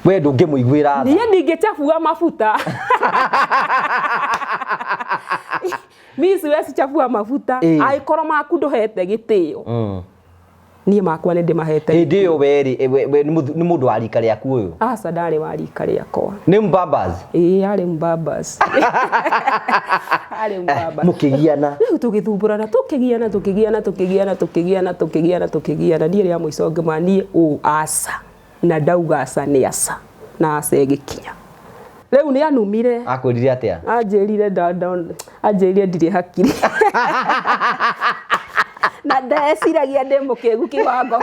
we ndungimuiguira tha niĩ ndingĩchafua mafuta Miss we sichafua mafuta aikorwo maku nduhete gitio niĩ makwa nĩ ndĩmahete hĩndĩ ĩyo weri nĩ mũndũ wa rika rĩaku ũyũ aca ndarĩ wa rika rĩakwa nĩ mbambas arĩ mbambas arĩ mbambas mũkĩgiana rĩu tũgĩthumburana tũkĩgiana niĩ rĩa mũico ngĩma niĩ aca na ndauga aca nĩ aca na aca ĩgĩkinya rĩu nĩ anumire akwĩrire atĩa anjĩrire ndirĩ hakiri na ndeciragia ndĩ mũkĩgu kĩwango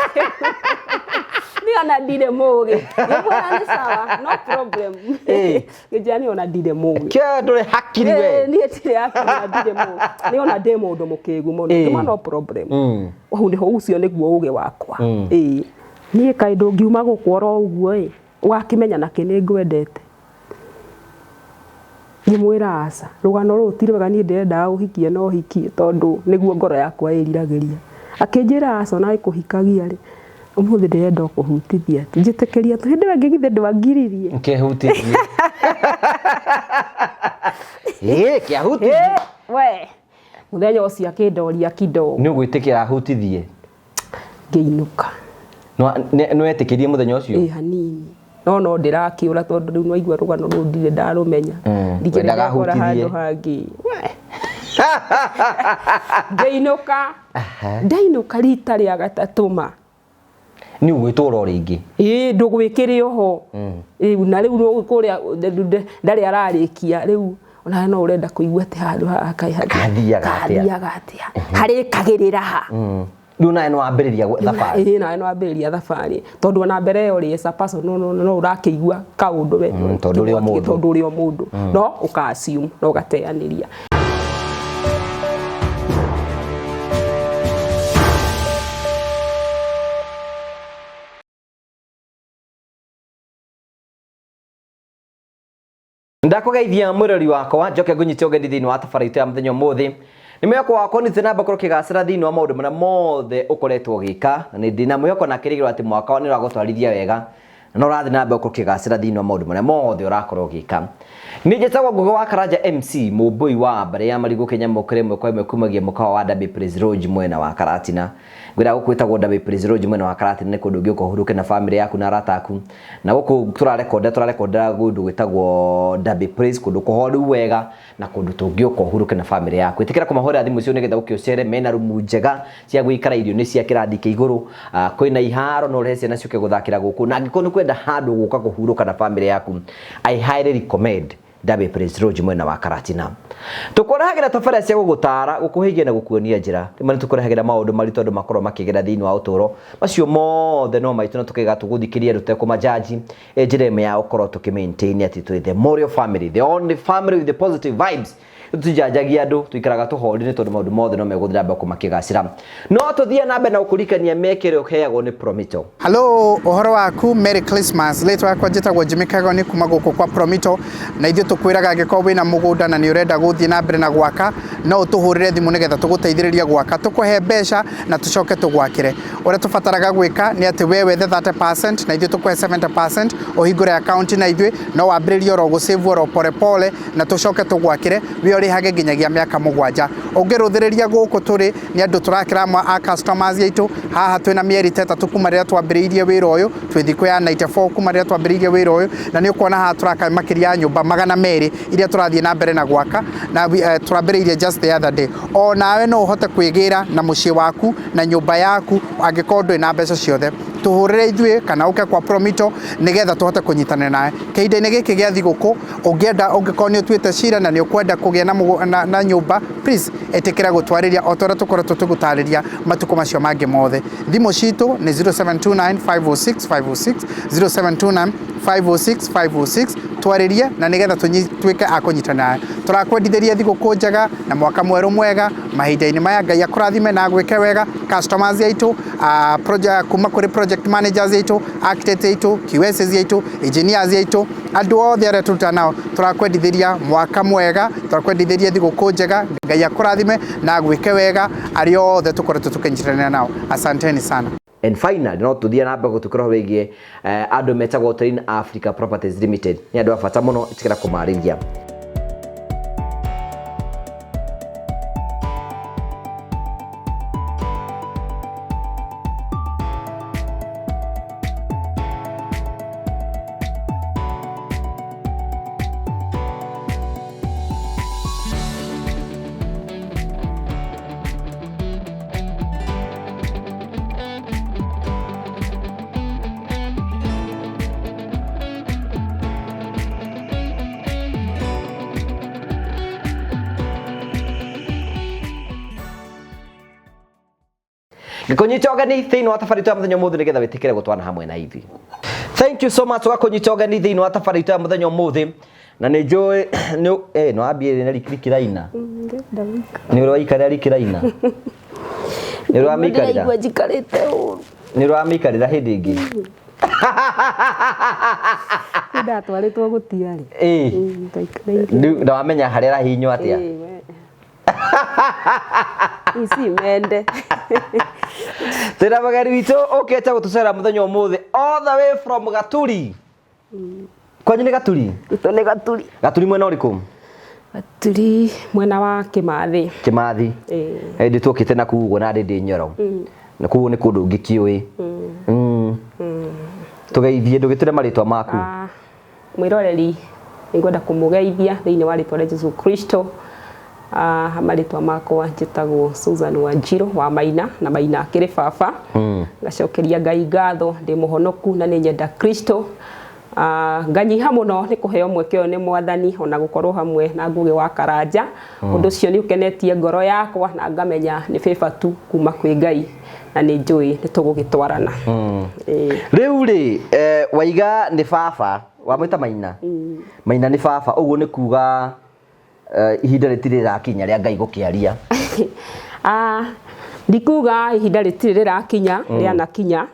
nĩ ona ndirĩ mũgĩ ngĩmwĩra nĩ sawa no problem ngĩnjĩra nĩ ona ndirĩ mũgĩ kĩo ndũrĩ hakiri we niĩ ndirĩ hakiri na ndirĩ mũgĩ nĩ ona ndĩ mũndũ mũkĩgu mũno ngĩma no problem hau nĩho ũcio nĩguo ũgĩ wakwa niĩ kaĩ ndũngiuma gũkũ oro ũguo wakĩmenya nakĩ nĩ ngwendete ngĩmwĩra aca rũgano rũrũ ti rwega niĩ ndĩrendaga ũhikie no hikie tondũ nĩguo ngoro yakwa ĩriragĩria akĩnjĩra aca ona kũhikagia rĩ ũmũthĩ ndĩrenda kũhutithia njĩtĩkĩria tu hĩndĩ ĩyo ngĩgithe ndwangiririe nkĩhutithie kĩahutithie we mũthenya ũcio akĩndoria kidogo nĩ ũgwĩtĩkĩra ahutithie ngĩinũka nĩ wetĩkĩrie mũthenya ũcio hanini no ndirakĩũra tondũ rĩu nĩwaigua rũgano rũu ndirĩ ndarũmenya ndikĩendaga ahutithie handũ hangĩ ndainũka rita rĩa gatatũ ma nĩ ũgwĩtũra rĩngĩ ndũgwĩkĩre oho na rĩu kũrĩa ndarĩ ararĩkia rĩu ona no ũrenda kũigua atĩ handũ kathiaga atĩa harĩkagĩrĩra ha rĩu nawe nĩwambĩrĩria thabarĩ nawe nĩwambĩrĩria thabarĩ tondũ ona mbere ĩyo rĩ sapaso no ũrakĩigua kaũndũ we tondũ ũrĩ o mũndũ no ũka-assume no ũgateanĩria ndakugeithia mwirori wakwa njoke ngũnyite ũgeni thĩinĩ wa tabarĩra itũ ya mũthenya ũmũthĩ nĩ mwĩhoko wakwa nĩ namba korwo kĩgacĩra thĩinĩ wa maũndũ marĩa mothe ũkoretwo ũgĩka na nĩ ndĩna mwĩhoko na kĩrĩgĩrĩro atĩ mwaka nĩ ũragũtwarithia wega na ũrathiĩ na mbere korwo kĩgacĩra thĩinĩ wa maũndũ marĩa mothe ũrakorwo ũgĩka nĩ njĩtagwo Ngũgĩ wa Karanja MC mũmbũi wa mbere ya marigũ Kenya mũkĩrĩ ĩmwe kwa ĩmwe kumagia mũkawa wa Derby Praise Lodge mwena wa Karatina ngwĩra gũkwĩtagwo Derby Praise Lodge mwena wa Karatina nĩ kũndũ ũngĩũka ũhurũke na family yaku na arata aku na gũkũ tũrarekonda kũndũ gwĩtagwo Derby Praise kũndũ kũhoru wega na kũndũ tũngĩũka ũhurũke na family yaku ĩtĩkĩra kũmahũrĩra thimũ icio nĩgetha ũkĩũcere mena rumu njega cia gũikara irio nĩ cia kĩrathi kĩa igũrũ kwĩna iharo no ũrehe ciana ciũke gũthakĩra gũkũ na angĩkorwo nĩ kwenda handũ gũka kũhurũka na family yaku I highly recommend Derby Praise Lodge mwena wa Karatina tukorahagĩra tabarĩra cia gũgũtara gũkũhĩgia na gũkuonia njĩra rĩmwe nĩ tũkorahagĩra maũndũ maritũ andũ makorwo makĩgera thĩinĩ wa ũtũũro macio mothe no maitũ na tũkĩga tũgũthikĩria tũtekũmajaji njĩra ĩmwe ya gũkorwo tũkĩmaintain atĩ twĩ the Morio family the only family with the positive vibes tujajagia andũ tuikaraga tũhorire tondũ maũndũ mothe no megũthira mbere kũmakĩgacĩra no tũthie na mbere na gũkũrikania mekĩre ũheagwo nĩ Promito. Hello ũhoro waku Merry Christmas rĩtwa yakwa njĩtagwo Jimmy Kagoni kuma gũkũ kwa Promito na ithuĩ tũkwĩraga angĩkorwo wĩna mũgũnda na nĩ ũrenda gũthiĩ na mbere na gwaka no ũtũhũrĩre thimũ nĩgetha tũgũteithĩrĩria gwaka tũkũhe mbeca na tũcoke tũgwakĩre ũrĩa tũbataraga gwĩka nĩ atĩ we wethe 30% na ithuĩ tũkũhe 70% ũhingũre account na ithuĩ no wambĩrĩrie oro gũsave oro pole pole na tũcoke tũgwakĩre rĩhage nginyagia mĩaka 7 ũngĩrũthĩrĩria gũkũ tũrĩ nĩ andũ tũrakĩra a customers aitũ haha twĩna mĩeri 3 kuma rĩrĩa twambĩrĩirie wĩra ũyũ twĩ thikũ ya 94 kuma rĩrĩa twambĩrĩirie wĩra ũyũ na nĩ ũkuona haha tũraka makĩria nyũmba 200 iria tũrathiĩ na mbere na gwaka na tũrambĩrĩirie just the other day o nawe no ũhote kwĩgĩra na mũciĩ waku na nyũmba yaku angĩkorwo ndũrĩ na mbeca ciothe tuhurire ithuĩ kana uke kwa Promito nigetha tuhote kũnyitana nawe kĩhinda-inĩ gĩkĩ gĩa thigũkũ ũngĩkorwo nĩ ũtuĩte cira na nĩ ũkwenda kũgĩa na nyũmba please ĩtĩkĩra gũtwarĩria o torĩa tũkoretwo tũgũtarĩria matukũ macio mangĩ mothe thimũ citũ nĩ 0729 506 506 0729 506 506 twarĩrie na nigetha tuĩke a kũnyitana nawe tũrakwendithĩria thigũkũ njega na mwaka mwerũ mwega mahinda-inĩ maya Ngai akũrathime na gwĩke wega customers aitũ kuma kũrĩ project managers aitũ architects aitũ QSs aitũ engineers aitũ andũ othe arĩa tũruta nao tũrakwendithĩria mwaka mwega tũrakwendithĩria thigũkũ njega Ngai akũrathime na gwĩke wega arĩa othe tũkoretwo tũkĩnyitana nao asanteni sana. And finally no tuthia na mbere gutukira wigie andu metagwo Train Africa Properties Limited ni andu abata muno itikira kumarithia. Gikunyita ogani thiini wa tafari ya muthenya muthi nigetha witikire gutwana hamwe na ithi. Thank you so much wa kunyita ogani thiini wa tafari ya muthenya muthi na ni joy no ambie na likiraina. Ni ro ikara likiraina. Ni ro amikarira. Ni ro amikarira hindi ingi. Ndatwaritwo gutiari. Ndio amenya harera hinyo atia. Isi mende. Tena magari wito oketa gutucera muthenya umuthi all the way from Gaturi. Kwanyu ni Gaturi? Ito ni Gaturi. Gaturi mwena uriku? Gaturi mwena wa Kimathi. Kimathi. Ndi tukite na kuugwo na ndi Nyoro. Na kuugwo ni kundu ngikiui. Tugeithie ndugitire maritwa maku. Mwiroreri ngwenda kumugeithia thiini wa ritwa rĩa Jesu Kristo. Maritwa makwa njitagwo Susan Wanjiru wa Maina na Maina akiri baba. Ngacokeria Ngai ngatho ndi muhonoku na ni nyenda Kristo. Nganyiha muno ni kuheo mwekeo ni mwathani ona gukorwo hamwe na Ngugi wa Karanja. Undu ucio ni ukenetie ngoro yakwa na ngamenya ni favor tu kuma kwi Ngai na ni njui ni tugugitwarana. Riu ri waiga ni baba wa mwita Maina. Maina ni baba uguo ni kuga ihinda ritire rakinya ria Ngai gukiaria. Ndikuga ihinda ritire rirakinya ria nakinya.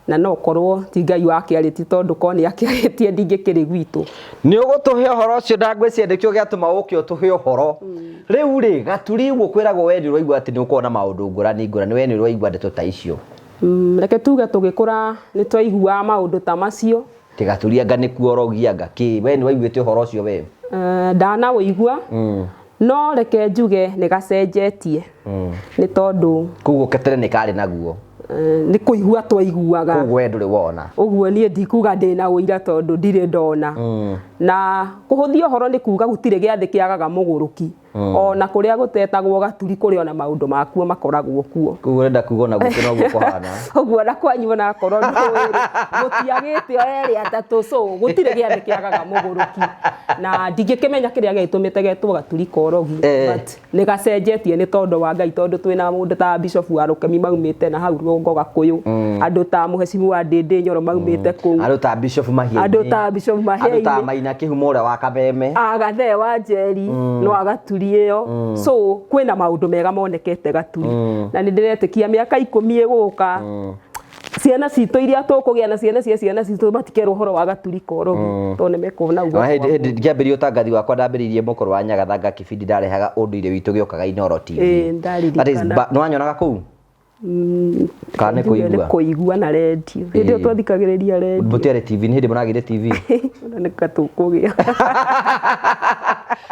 Na no korwo ti Ngai wake ariti tondu koni akiahitie ndingikiri gwitu. Ni ugutuhe horo cio ndangweci ndikio giatuma ukio tuhe horo. Riu ri Gaturi guo kwiragwo we ni roigwa ati ni ukona maundu ngurani ngurani we ni roigwa ndeto ta icio. Reke tuge tugikura ni twaigua maundu ta macio. Tigaturia ngani kuorogia ngaki we ni waiguite horo cio we. Ndana woigua. No reke njuge ni gacenjetie. Ni tondu kuguo ketere ni kari naguo. Ni kuigua twaiguaga. Kuguo nduri wona. Uguo ni ndikuga ndina uira tondu ndire ndona. Na kuhuthia horo ni kuga gutire giathi kiagaga muguruki. Ona kuria gutetagwo Gaturi kuri ona maundu makuo makoragwo kuo. Kuguo renda kugo na gutu no gukuhana. Uguo na kwanyu na korwo gutiagite eri atatu so gutire giathi kiagaga muguruki. Na ndingikimenya kiria gitumite getwo Gaturi korogi. But ni gacenjetie ni tondu wa Ngai tondu twina mundu ta Bishop wa Rukemi maumite na hau Rongo Gakuyu. Andu ta Muhecimu wa Ndindi Nyoro maumite kuu. Andu ta Bishop Maheni. Andu ta Bishop Maheni. Andu ta Maina Kihumo ura wa Kabeme. Agathe wa Njeri no Agaturi iyo. So kwina maundu mega monekete Gaturi. Na ni ndiretikia miaka 10 iguka. Ciana citu iria tukugia na ciana citu matikero horo wa Gaturi korogi to ne mekona ugo. Ngiambirio utangathi wakwa ndambiririe mukoro wa Nyagathanga kibindi ndarehaga unduire witu giokaga Inoro TV. That is no wanyonaga kuu. Kana kuigua na radio. Hindi twathikagiriria radio. Mutiare TV ni hindi munagire TV. Na katukugia.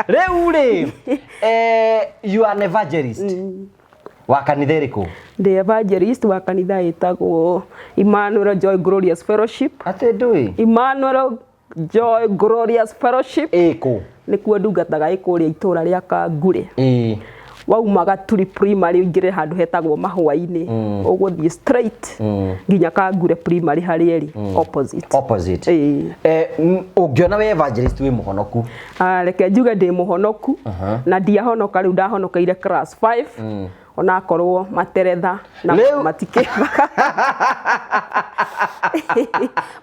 Riu ri you are an evangelist. Wa kanitha iriku? The evangelist wa kanitha itagwo Emmanuel Joy Glorious Fellowship. Ate ndui? Emmanuel Joy Glorious Fellowship. Iko. Ni kuo ndungataga ikuria itura ria Kangure. Wauma Gaturi primary ingire handu hetagwo Mahua-ini. Uguthie straight nginya Kangure primary hari eri opposite. Ungiona we evangelist we muhonoku? Reke njuge ndi muhonoku na ndiahonoka riu ndahonokeire class 5. Ona korwo materetha na matike.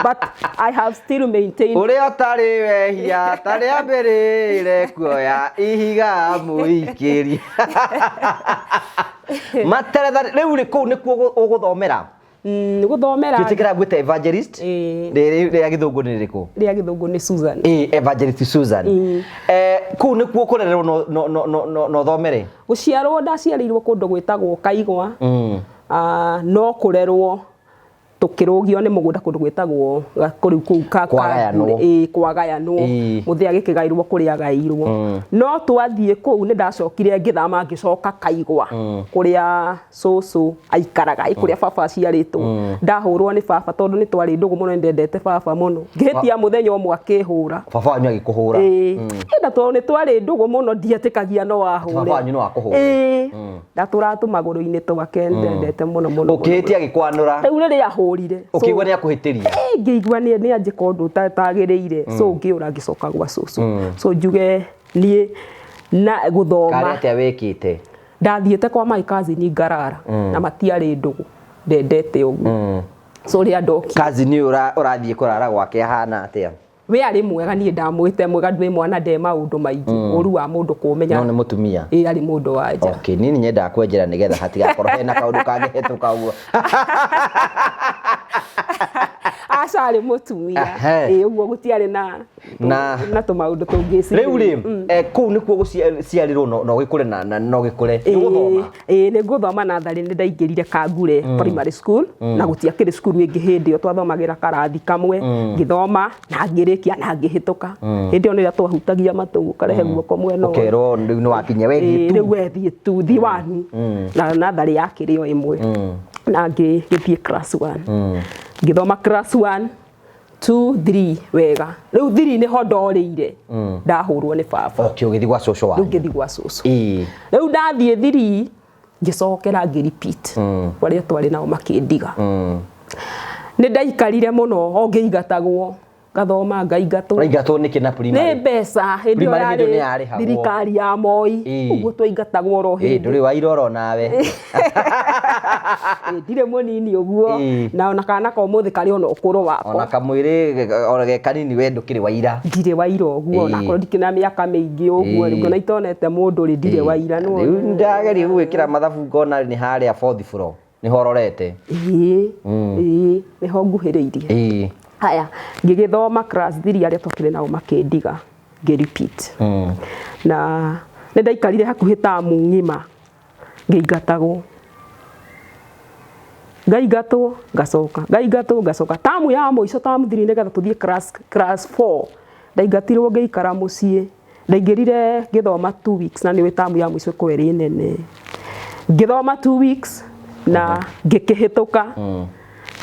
But I have still maintained. Uri atari wehia tari ambirire kuoya ihiga muikiri. Materetha riu ri ku nikuo uguthomera? Guthomera. Kitikira gwita evangelist? Ria githungu ni riku? Ria githungu ni Susan. Evangelist Susan. Ku nikuo kurererwo no thomere? Guciarwo ndaciarirwo kundu gwitagwo Kaigwa. no kurerwo tukirugio ni mugunda kundu gwitagwo kuri kuu kwagayanwo muthia gikigairwo kuri agairwo no twathie kuu ni ndacokire ngithama ngicoka kaigwa kuria cucu aikaraga kuria baba ciaritwo ndahurwo ni baba tondu ni twari ndugu muno ndendete baba muno ngihitia muthenya umwe akihura baba wanyu agikuhura enda tondu ni twari ndugu muno ndietikagia no ahure baba wanyu no akuhura ndaturatu maguru-ini twake ndendete muno ukihitia gikwanura riu riria ahurire ukigwa ni akuhitiria ngĩigua nĩ anjĩ kondu tagĩrĩire so ngĩũra ngĩcoka gwa cucu so njuge niĩ na gũthoma kare atia wĩkĩte ndathiĩte kwa my cousin Ngarara na matiarĩ ndũgũ ndendete ũguo so rĩa ndoki cousin ũrathiĩ kũrara gwake ahana atia we arĩ mwega niĩ ndamwĩte mwega ndĩ mwana nde maũndũ maingĩ ũru wa mũndũ kũmenya no nĩ mũtumia arĩ mũndũ wa nja okay nini nyendaga kwenjera nĩgetha hatigakorwo hena kaũndũ kangĩhetũka ũguo acari mutumia uguo gutiari na tumaundu tungiciria riu ri kuu nikuo guciarirwo no gikure na no gikure ni guthoma ni guthoma na thari ni ndaingirire Kangure primary school na gutiakire skuru ingi hindi o twathomagira karathi kamwe ngithoma na ngirikia na ngihituka hindi o ni twahutagia matugu karehe guoko mwena ukerwo ni wakinye wethi tu riu wethi tu thiwani na thari yakire o imwe na ngithie class 1 ngithoma class 1 2 3 wega riu 3 ni ho ndorĩire ndahurwo ni baba okay ugithi gwa cucu wa riu ngithi gwa cucu riu ndathie 3 ngicokera ngirepeat waria twari nao makindiga ni ndaikarire muno o ngiigatagwo gathoma ngaigatwo niki na primary ni mbeca hindi orari thirikari ya Moi uguo twaingatagwo ro hindi nduri wa iroro nawe ndire munini uguo na ona kana ka muthi kari ona ukuru wako ona kamwiri orage kanini we ndukiri wa ira ndire wa ira uguo na ko ndikina miaka mingi uguo rigo na itonete mundu ri ndire wa ira no ndageria gwikira mathabu ngona ni haria 4th floor ni hororete ni ho nguhiriirie haya ngigithoma class 3 aria twakire nao makindiga ngirepeat na ni ndaikarire hakuhi tamu ngima ngeigatagwo ngaigatwo ngacoka tamu ya muico tamu 3 nigetha tuthie class 4 ndaigatirwo ngeikara mucii ndaingirire ngithoma 2 weeks na ni tamu ya muico kweri nene ngithoma 2 weeks na ngikihituka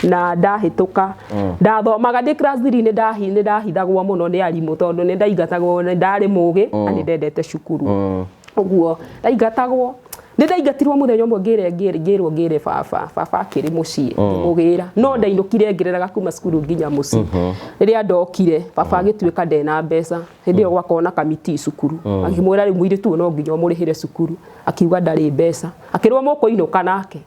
na ndahituka ndathomaga ndi class 3 ni ndahithagwo muno ni arimu tondu ni ndaigatagwo ni ndari mugi na ni ndendete cukuru uguo ndaigatagwo ni ndaigatirwo muthenya umwe ngire baba akiri mucii mugira no ndainukire ngireraga kuma cukuru nginya mucii riria ndokire baba agituika ndena mbeca hindi yo gwakona kamiti cukuru akimwira ri mwiri tu no nginya murihire cukuru akiuga ndari mbeca akirwo mukuinuka nake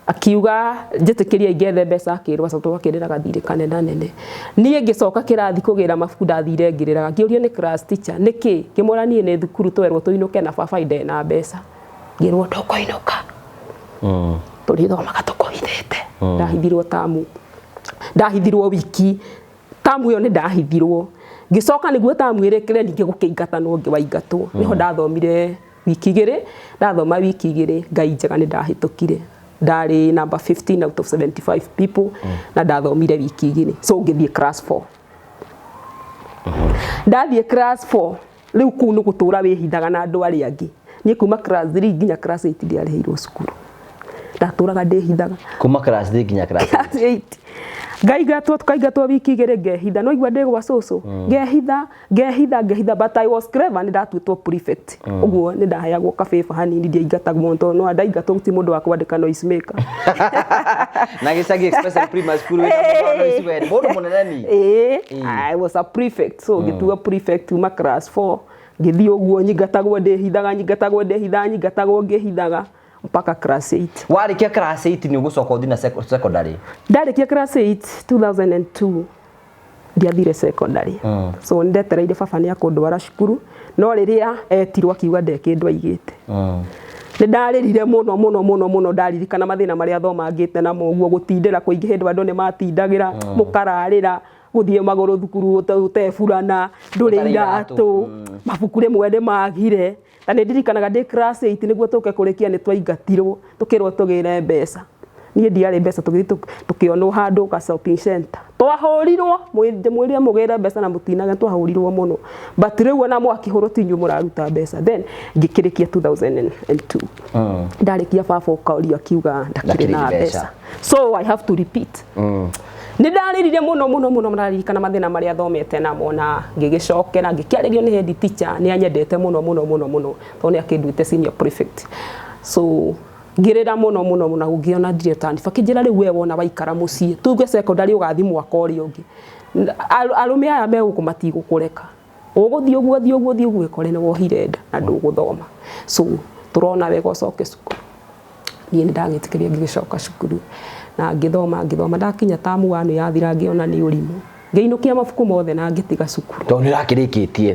akiuga njitikiria ingethe mbeca akirwa sato akiriraga thirikane nene nie ngicoka kirathi kugira mabuku ndathire ngiriraga ngiuria ni class teacher niki kimura nie ni thukuru twerwo tuinuke na baba inde na mbeca ngirwo ndokoinuka turithomaga tukohithite ndahithirwo wiki tamu yo ni ndahithirwo ngicoka niguo tamu irekire ningi gukiingatanwo ngiwaingatwo niho ndathomire wiki igiri ndathoma wiki igiri ngai njega ni ndahitukire ndari number 15 out of 75 people na ndathomire wiki igiri so ngithie class 4 ndathie class 4 riu kuu ni gutura wihithaga na andu ari angi nie kuma class 3 nginya class 8 ndiarehirwo cukuru ndaturaga ndihithaga kuma class 3 nginya class 8 tukaigatwo wiki igiri ngehitha no igua ndi gwa cucu ngehitha but I was clever ni ndatwitwo prefect uguo ni ndaheagwo kabeba hanini ndiaigatagwo tondu no ndaigatwo ti mundu wa kwandika noise maker na gicagi express primary school we noise we mundu munene I was a prefect so ngituo prefect kuma class 4 ngithii uguo nyigatagwo ndihithaga ngehithaga mpaka class 8 warikia class 8 ni ugucoka uthi na secondary ndarikia class 8 2002 ndiathire secondary so ndetereire baba ni akundwara cukuru no riria etirwo akiuga ndekindwa igite ni ndaririre muno ndaririkana mathina maria thomangite na moguo gutindira kuingihindwa andu ni matindagira mukararira guthie maguru thukuru utefurana nduri iratu mabuku rimwe ni magire ta nä ndirikanaga ndä class 8 nĩguo tũke kũrĩkia nĩ twaingatirwo tũkĩrwo tũgĩre mbeca niĩ ndiarĩ mbeca tũkĩonwo handũ ka shopping center twahũrirwo mwĩrire mũgĩre mbeca na mũtinaga twahũrirwo mũno but rĩu ona mwakĩhũrwo ti inyuĩ mũraruta mbeca then ngĩkĩrĩkia 2002 ndarĩkia baba ũkaũrio akiuga ndakĩrĩ na mbeca so I have to repeat nĩ ndarĩrire mũno mararirikana mathĩna marĩa thomete namo na ngĩgĩcokera ngĩkĩarĩrio nĩ head teacher nĩ anyendete mũno tondũ nĩ akĩnduĩte senior prefect so ngirira muno ngĩona ndirĩ tani fakĩnjĩra rĩu we wona waikara mũciĩ tuge secondary ũgathi mwaka ũrĩa ũngĩ arũme aya megũkũ matigũkũreka ũgũthiĩ ũguo ĩkore nĩ wohire nda na ndũgũthoma so tũrona wega ũcoke cukuru niĩ nĩ ndagĩtĩkĩria ngĩgĩcoka cukuru na ngĩthoma ndakinya tamu wanu yathira ngĩona nĩ ũrimũ ngĩinũkia mabuku mothe na ngĩtiga cukuru tondũ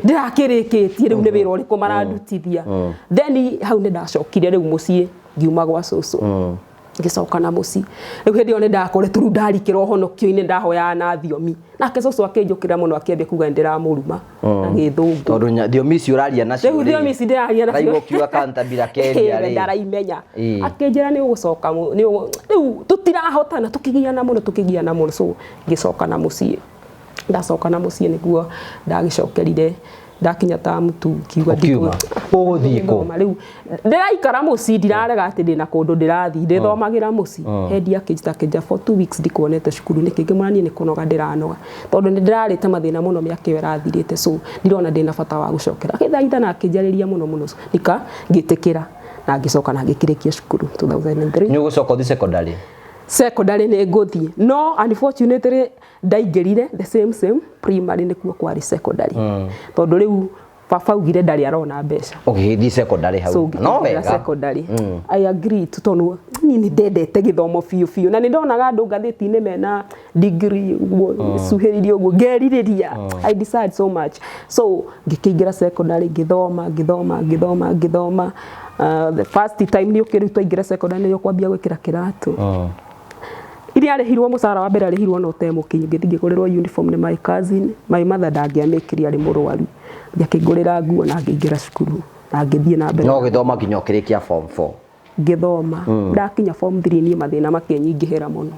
ndĩrakĩrĩkĩtie rĩu nĩ wĩra ũrĩkũ marandutithia then hau nĩ ndacokire rĩu mũciĩ ngiuma gwa cũcũ ngĩcoka na mũciĩ rĩu hĩndĩ ĩyo nĩ ndakoretwo rĩu ndarikĩra ũhonokio-inĩ ndahoyaga na thiomi nake cũcũ akĩnjũkĩra mũno akĩambia kuga ndĩramũruma na gĩthũngũ tondũ thiomi icio ũraria nacio rĩu thiomi ici ndĩraria nacio raigua kiuga kantabira Kenya rĩ ndaraimenya akĩnjĩra nĩ ũgũcoka rĩu tũtirahotana tũkĩgiana mũno so ngĩcoka na mũciĩ ndacoka na mũciĩ nĩguo ndagĩcokerire ndakinya tamu tu kiuga ndĩkiuma ũgũthiĩ kũ rĩu ndĩraikara mũciĩ ndirarega atĩ ndĩna kũndũ ndĩrathiĩ ndĩthomagĩra mũciĩ hendi akĩnjita for 2 weeks ndikuonete cukuru nĩkĩ ngĩmũrania nĩ kũnoga ndĩranoga tondũ nĩ ndĩrarĩte mathĩna mũno mĩaka ĩyo ĩrathirĩte so ndirona ndĩna bata wa gũcokera akĩthaitha na akĩnjarĩria mũno nika ngĩtĩkĩra na ngĩcoka na ngĩkĩrĩkia cukuru 2003 nĩ ũgũcoka ũthiĩ secondary nĩ ngũthiĩ no unfortunately ndaingĩrire the same primary nĩkuo kwarĩ secondary tondũ rĩu baba augire ndarĩ arona mbeca ũgĩthiĩ secondary hau no wega secondary I agree tondũ niĩ nĩ ndendete gĩthomo biũ na nĩ ndonaga andũ ngathĩti-inĩ mena degree cuhĩrĩrie ũguo ngerirĩria I decide so much so ngĩkĩingĩra secondary ngĩthoma the first time nĩ ũkĩrutwo ingĩra secondary nĩ ũkwambia gwĩkĩra kĩratũ iria arĩhirwo mũcara wa mbere arĩhirwo no temukinyi ngĩthiĩ ngĩgũrĩrwo uniform nĩ my cousin my mother ndangĩamĩkĩria arĩ mũrwaru ngĩkĩngũrĩra nguo na ngĩingĩra cukuru na ngĩthiĩ na mbere no gĩthoma nginya ũkĩrĩkia form 4 ngĩthoma ndakinya form 3 niĩ mathĩna makĩnyingĩhĩra mũno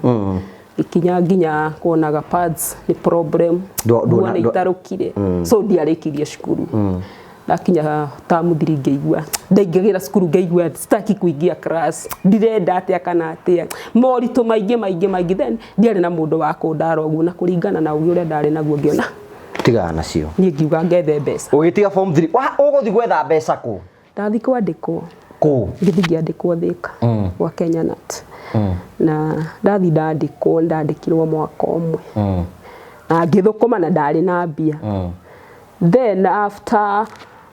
ikinya nginya kuonaga pads nĩ problem nguo nĩ itarũkire so ndiarĩkirie cukuru ndakinya tamu 3 ngĩigua ndaingĩgĩra cukuru ngĩigua sitaki kũingĩa class ndirenda atĩa kana atĩa moritũ maingĩ then ndiarĩ na mũndũ wa kũndara ũguo na kũringana na ũgĩ ũrĩa ndarĩ naguo ngĩona tigana nacio niĩ ngiuga ngethe mbeca ũgĩtiga form 3 ũgũthiĩ gwetha mbeca kũ ndathi kwandĩkwo ngĩthiĩ ngĩandĩkwo Thĩka gwa Kenya Nut na ndathi ndandĩkirwo mwaka ũmwe na ngĩthũkũma na ndarĩ na mbia then after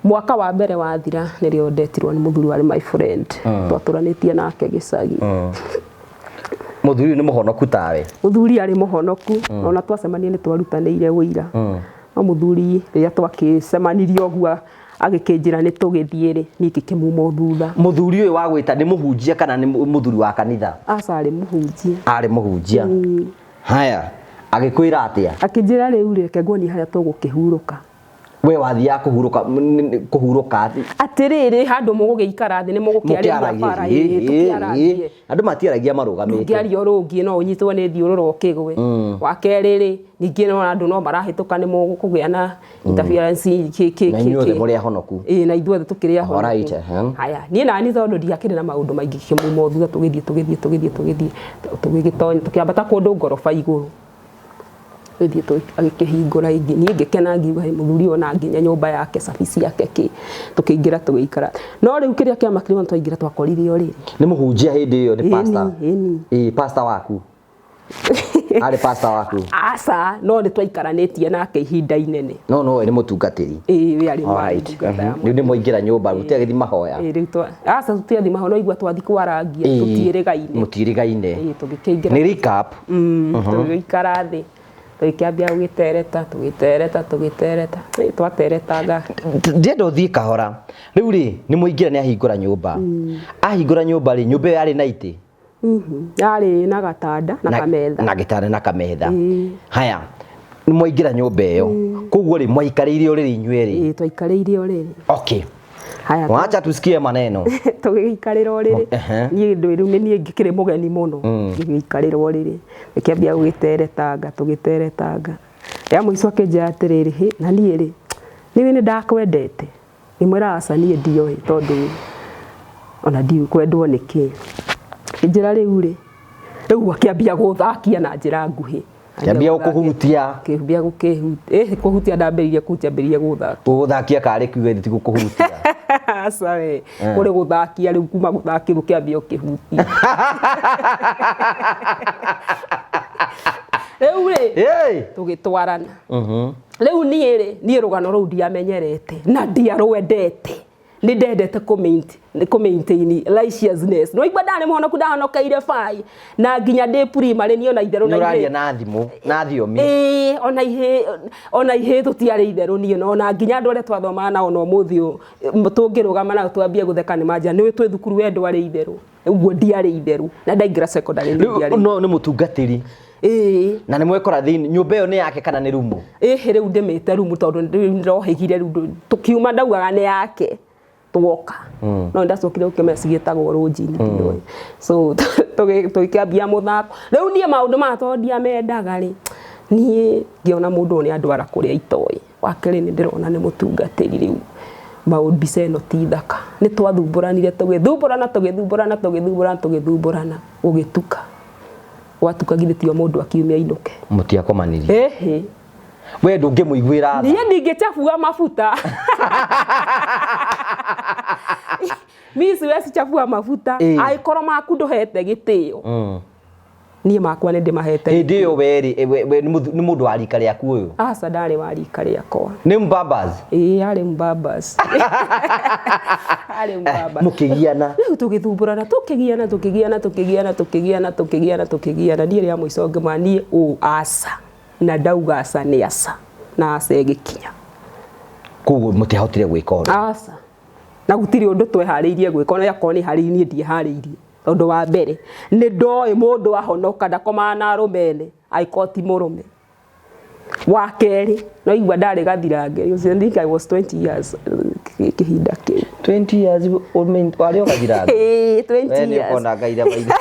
mwaka wa mbere wathira nĩrĩo ndetirwo nĩ mũthuri warĩ my friend twatũranĩtie nake gĩcagi mũthuri nĩ mũhonoku tawe mũthuri arĩ mũhonoku ona twacemania nĩ twarutanĩire ũira no mũthuri rĩrĩa twakĩcemanirie ũguo agĩkĩnjĩra nĩ tũgĩthiĩ rĩ niĩ ngĩkĩmuma thutha mũthuri ũyũ wa gwĩta nĩ mũhunjia kana nĩ mũthuri wa kanitha aca arĩ mũhunjia haya agĩkwĩra atĩa akĩnjĩra rĩu reke nguonie harĩa tũgũkĩhurũka we wathiaga kũhurũka atĩrĩrĩ handũ mũgũgĩikara thĩ nĩ mũgũkĩarĩria bara tũkĩaragie andũ matiaragia marũgamĩte ngĩario rũngiĩ no ũnyitwo nĩ thiũrũra ũkĩgwe wa kerĩ ningĩ no andũ no marahĩtũka nĩ mũgũkũgĩa na interference na inyuothe mũrĩ ahonoku na ithuothe tũkĩrĩ ahonoku haya niĩ nani tondũ ndiakĩrĩ na maũndũ maingĩ kĩmuma thutha tũgĩthiĩ tũkĩambata kũndũ ngoroba igũrũ gĩthiĩ agĩkĩhingũra ingĩ niĩ ngĩkena ngiuga mũthuri ona nginya nyũmba yake cabi ciake tũkĩingĩra tũgĩikara no rĩu kĩrĩa kĩamakire mũno twaingĩra twakorire ũrĩrĩ nĩ mũhunjia hĩndĩ ĩyo nĩ pastor pastor waku arĩ pastor waku aca no nĩ twaikaranĩtie nake ihinda inene no nĩ mũtungatĩri we arĩ mũtungatĩri rĩu nĩ mwaingĩra nyũmba gũtiagĩthi mahoya aca tũtiathi mahoya no igua twathi kwarangia mũtiĩrĩgaine tũgĩkĩingĩra nĩ recap tũgĩikara thĩ tũkĩambia tũgĩtereta twateretanga ndĩenda ũthiĩ kahora rĩu rĩ nĩ mũingĩra nĩ ahingũra nyũmba ahingũra nyũmba rĩ nyũmba ĩyo yarĩ na itĩ yarĩ na gatanda na kametha na gĩtanda na kametha haya nĩ mwaingĩra nyũmba ĩyo koguo rĩ mwaikarĩire ũrĩrĩ inyuĩ rĩ twaikarĩire ũrĩrĩ okay haya wacha tusikie maneno tugiikarira oriri ni ndu riu ni ngikire mugeni muno ngiikarira oriri ikiambia gugiteretanga tugiteretanga ya muico akinjira atiriri hi na nie ri niwe ni ndakwendete imwira asa nie ndio tondu ona ndiu kwendwo niki njira riu ri riu akiambia guthakia na njira nguhi kiambia gukuhutia kiambia gukihutia kuhutia ndambiririe kunjambiririe guthakia kari kiuge ti gukuhutia asa we kuri guthakia riu kuma guthakia kiambia ukihutia riu ri tugitwarana riu nie rugano ruu ndiamenyerete na ndiarwendete ni ndendete kumaintain righteousness no igwa ndane mwana kudahonokeire fai na nginya ndi primary ni ona itherũ na uraria na thimu na thiomi ona ihe tutiari itherũ ni ona nginya andu aria twathomaga nao no muthio tungirugama na twambie gutheka ni manja ni twi thukuru we ndwari itherũ uguo ndiari itherũ na ndaingira secondary ndiari no ni mutungatiri na ni mwekora thini nyumba iyo ni yake kana ni rumu riu ndimite rumu tondu ndirohigire riu tukiuma ndaugaga ni yake tuoka no ndacokire ukimesi gitagwo rujini ndoi so tukiambia muthako riu nie maundu ma tondia mendaga ri nie ngiona mundu ni andwara kuria itoi wakeri ni ndirona ni mutungatiri riu maundu biceno ti thaka ni twathumburanire tugithumburana ugituka watuka githitio mundu akiumia inuke mutia komanirie we ndungimuiguira tha nie ndingechafua mafuta misi wesi chafua mafuta aikoro maku nduhete gitio nie makwa ni ndimahete hindi yo weri ni mundu wa rika riaku uyu asa ndari wa rika riakwa ni mbabas ari mbabas ari mbabas mukigiana riu tugithumburana tukigiana ndire ya muico ngimani asa na ndauga asa ni asa na asa igikinya kuguo mutihotire gwika asa na gutiri undu twehariirie gwika ona yakwa ni hariirie ndihariirie tondu wa mbere ni ndoi mundu ahonoka ndakoma na arumene aikoti murume wa keri no igwa ndari gathirange you think I was 20 years kihinda kiu 20 years wari ogathirange 20 years kona gaira baile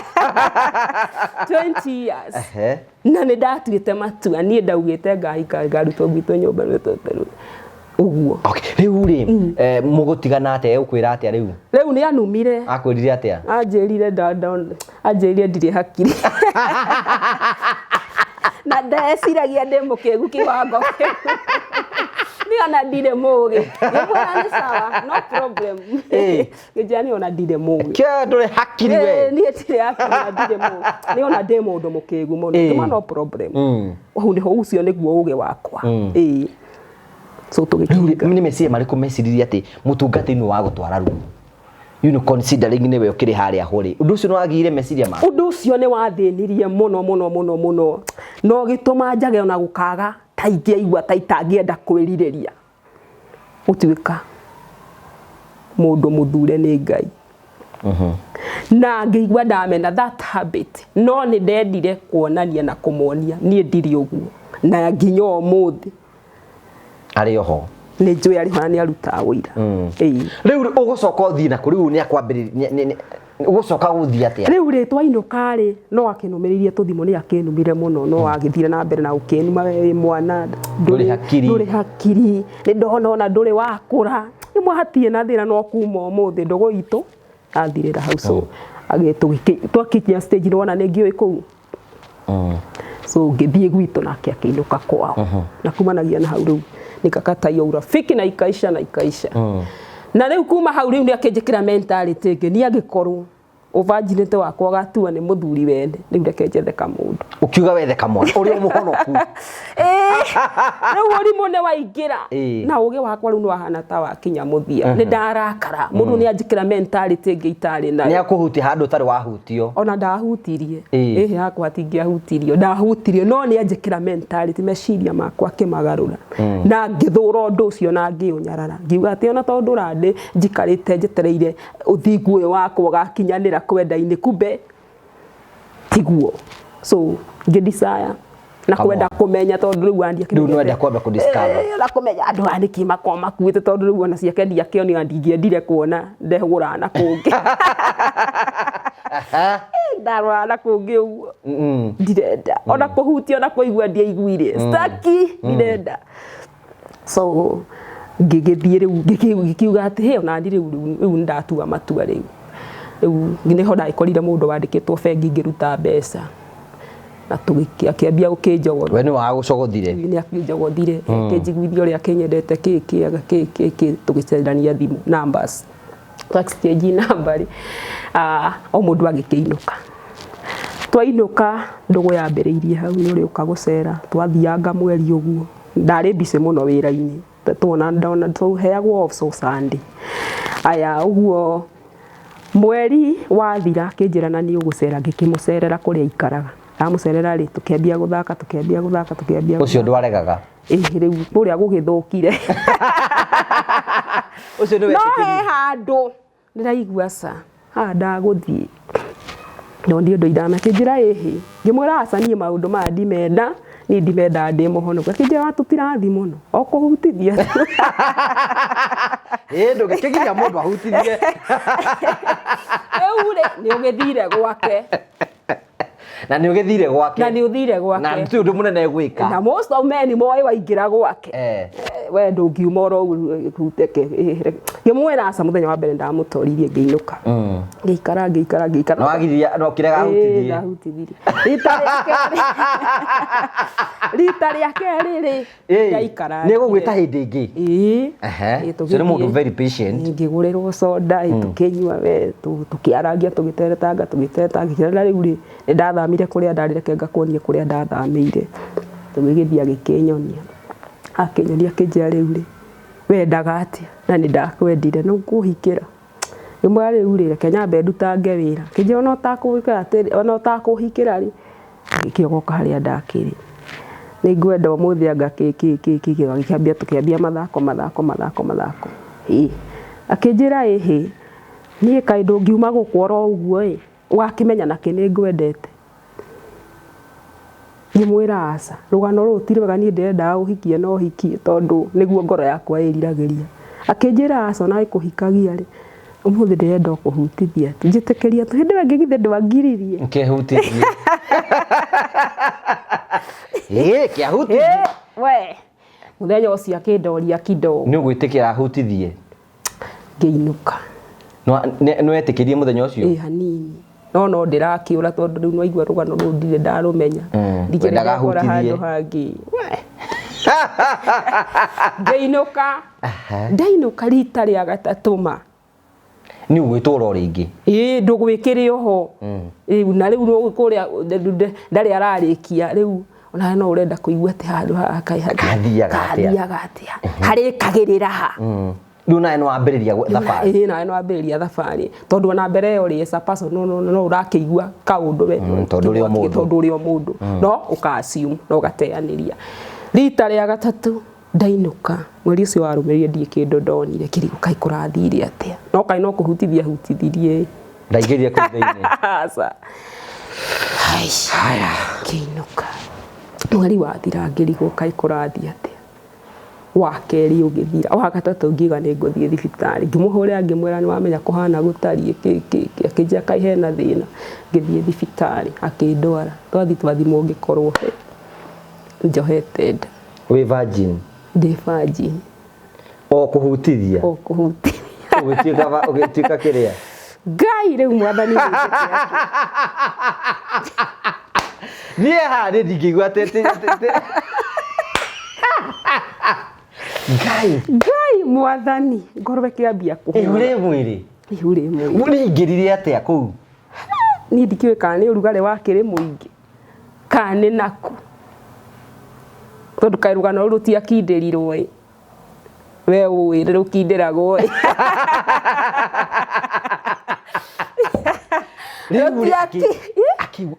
20 years na ni ndatuite matua nie ndaugite ngaruto gwito nyumba rweteru uguo okay riu ri mugutigana ate ukwira ate riu ni anumire akwirire atia anjirire anjirire ndire hakiri na ndeciragia ndi mukegu kiwango ni ona ndire mugi ngibona ni sawa no problem ngijani ona ndire mugi kia ndure hakiri we ni tire hakiri na ndire mugi ni ona ndi mundu mukegu muno ngima no problem hu ni ho ucio niguo uge wakwa so tugikiga ni mesie mariku mesiriria ati mutungatini wa gutwara rumu considering niwe ukiri haria huri undu ucio no agire mesiria ma undu ucio ni wathinirie muno no gituma njage ona gukaga taingia igwa taitangienda kwiririria utuika mundu muthure ni Ngai na ngeigwa ndamena that habit no ni ndendire kuonania na kumonia nie ndiri uguo na nginya umuthi ari oho ni njui ari hana ni aruta wira riu ugucoka uthii na kuri ni akwambiriria ugucoka guthii atia riu ri twainuka ri no akinumiririe tuthimo ni akinumire muno no agithire na mbere na ukinuma we mwana nduri hakiri ni ndona ona nduri wakura ni mwahatie na thira no kuma umuthi ndogo itu athirira hau so twakinya stage ni wona ni ngioi kuu so ngithie gwito nake akiinuka kwao na kumanagia na hau riu nikakata hiyo urafiki na ikaisha na riu kuma hau riu ni akinjikira mentality ngi ni agikorwo uvanjinite wakwa gatua ni muthuri wende riu reke njetheka mundu ukiuga wetheka mwana uri umuhonoku riu uri mone waingira na uge wakwa riu no ahana ta wakinya muthia ni ndarakara mundu ni anjikira mentality ngi itari na ni akuhuti handu tari wahutio ona ndahutirie hakwa tingiahutirio ndahutirio no ni anjikira mentality meciria makwa kimagarura na ngithura undu ucio na ngiunyarara ngiuga ati ona tondu urande njikarite njetereire uthingu uyu wakwa gakinyanira kwenda-ini kumbe tiguo so ngidesire na kwenda kumenya tondu riu andia riu no enda kwamba ku discover na kumenya andu aniki makoma kuite tondu riu ona ciake ndia kio ni andingiendire kuona ndehugura na kungi ndarora na kungi uguo ndirenda ona kuhutia ona kuigua ndiaiguire staki ndirenda so ngigithie riu ngikiuga ati he ona ndi riu ndatua matua riu ngineho ndaikorire mundu wandikitwo bengi ngiruta mbeca na tugikiambia ukinjogora we ni wa gucogothire ni akinjogothire kinjiguithio ria kinyendete kiki tugicenjania thimu numbers exchange number o mundu agikiinuka twainuka ndugu yambiriirie hau ni uri ukagucera twathianga mweri uguo ndari bice muno wira-ini tuona ndona tuheagwo off so Sunday aya uguo mweri wathira kinjirana ni ugucera ngikimucerera kuria ikaraga amucerera ri tukiambia guthaka ucio ndwaregaga riu kuria gugithukire ucio ni wetikiri no he handu ndiraigua ca ndaguthii no ndio ndo idama kinjira ihi ngimwira acanie maundu ma ndimenda ni ndimenda ndi muhono kinjira watutirathi muno okuhutithia ndugikigiria mundu ahutithie eure ni ugithire gwake na ni ugithire gwake na ntu ndu munene gwika na most of men moy waingira gwake we ndungiuma oro huteke ngimwira aca muthenya wa mbere ndamutoririe ngiinuka ngiikara no agiriria no kirega hutithie rita ria keri ngaikara ni gugwita hindi ingi so ni mundu very patient ngigurirwo soda tukinyua we tukiarangia tugiteretanga ngikira riu ri ndathamire kuria ndarireke ngakuonie kuria ndathamire tugigithia gikinyonia akinyonia kinjia riu ri wendaga atia na ni ndakwendire no kuhikira imwe riu ri reke nyambe ndutange wira kinjia ona utakuhikira ati ona utakuhikira ri ngikiogoka haria ndakiri ni ngwenda umuthi anga kikiambia tukiambia mathako akinjira ihi ni kai ndungiuma gukworo uguo wakimenya na kini ngwendete nimwira aca rugano rutirega ni ndenda uhikie no hikie tondu niguo ngoro yakwa iriragiria akinjira aca na ikuhikagia ri umuthi ndenda kuhutithia njitekeria tu hindi ngigithe ndwangiririe nkehutithie kiahutithie we muthenya ucio akindoria kidogo ni ugwitikira ahutithie ngiinuka no etikirie muthenya ucio hanini no ndirakiura tondu riu no igua rugano ru ndire ndarumenya ndikendaga gora handu hangi ndainuka rita ria gatatuma ni ugwitwora ringi ndugwikire ho riu na riu no kuria ndari ararikia riu ona no urenda kuigua ati handu kathiaga atia hari kagirira ha riu nae no ambiriria thabari nae no ambiriria thabari tondu ona mbere yo ri esa person no urakiigua kaundu we tondu rio mundu no ukasium no gateaniria rita ria gatatu ndainuka mweri ucio warumirie ndie kindu ndonire kirigo kai kurathire atia no kai no kuhutithia hutithirie ndaigeria kuthiini asa haya kiinuka mweri wathira ngirigo kai kurathia atia wakeri ugithira wa gatatu ngiga ni nguthie thibitari ngimuhurira ngimwira ni wamenya kuhana gutari akijia kai hena thina ngithie thibitari akindwara twathimwo ngikorwo njohete nda we virgin ndi virgin o kuhutithia ugituika kiria ngai riu mwathani nie hari ndingigua tete ngai mwathani ngorwe kiambia kuhura ure mwiri muri ingirire atia kuu ni ndikiwe kana urugare wakire muingi kana naku tondu kai rugano rutia kindirirwo we uwire rukindiragwo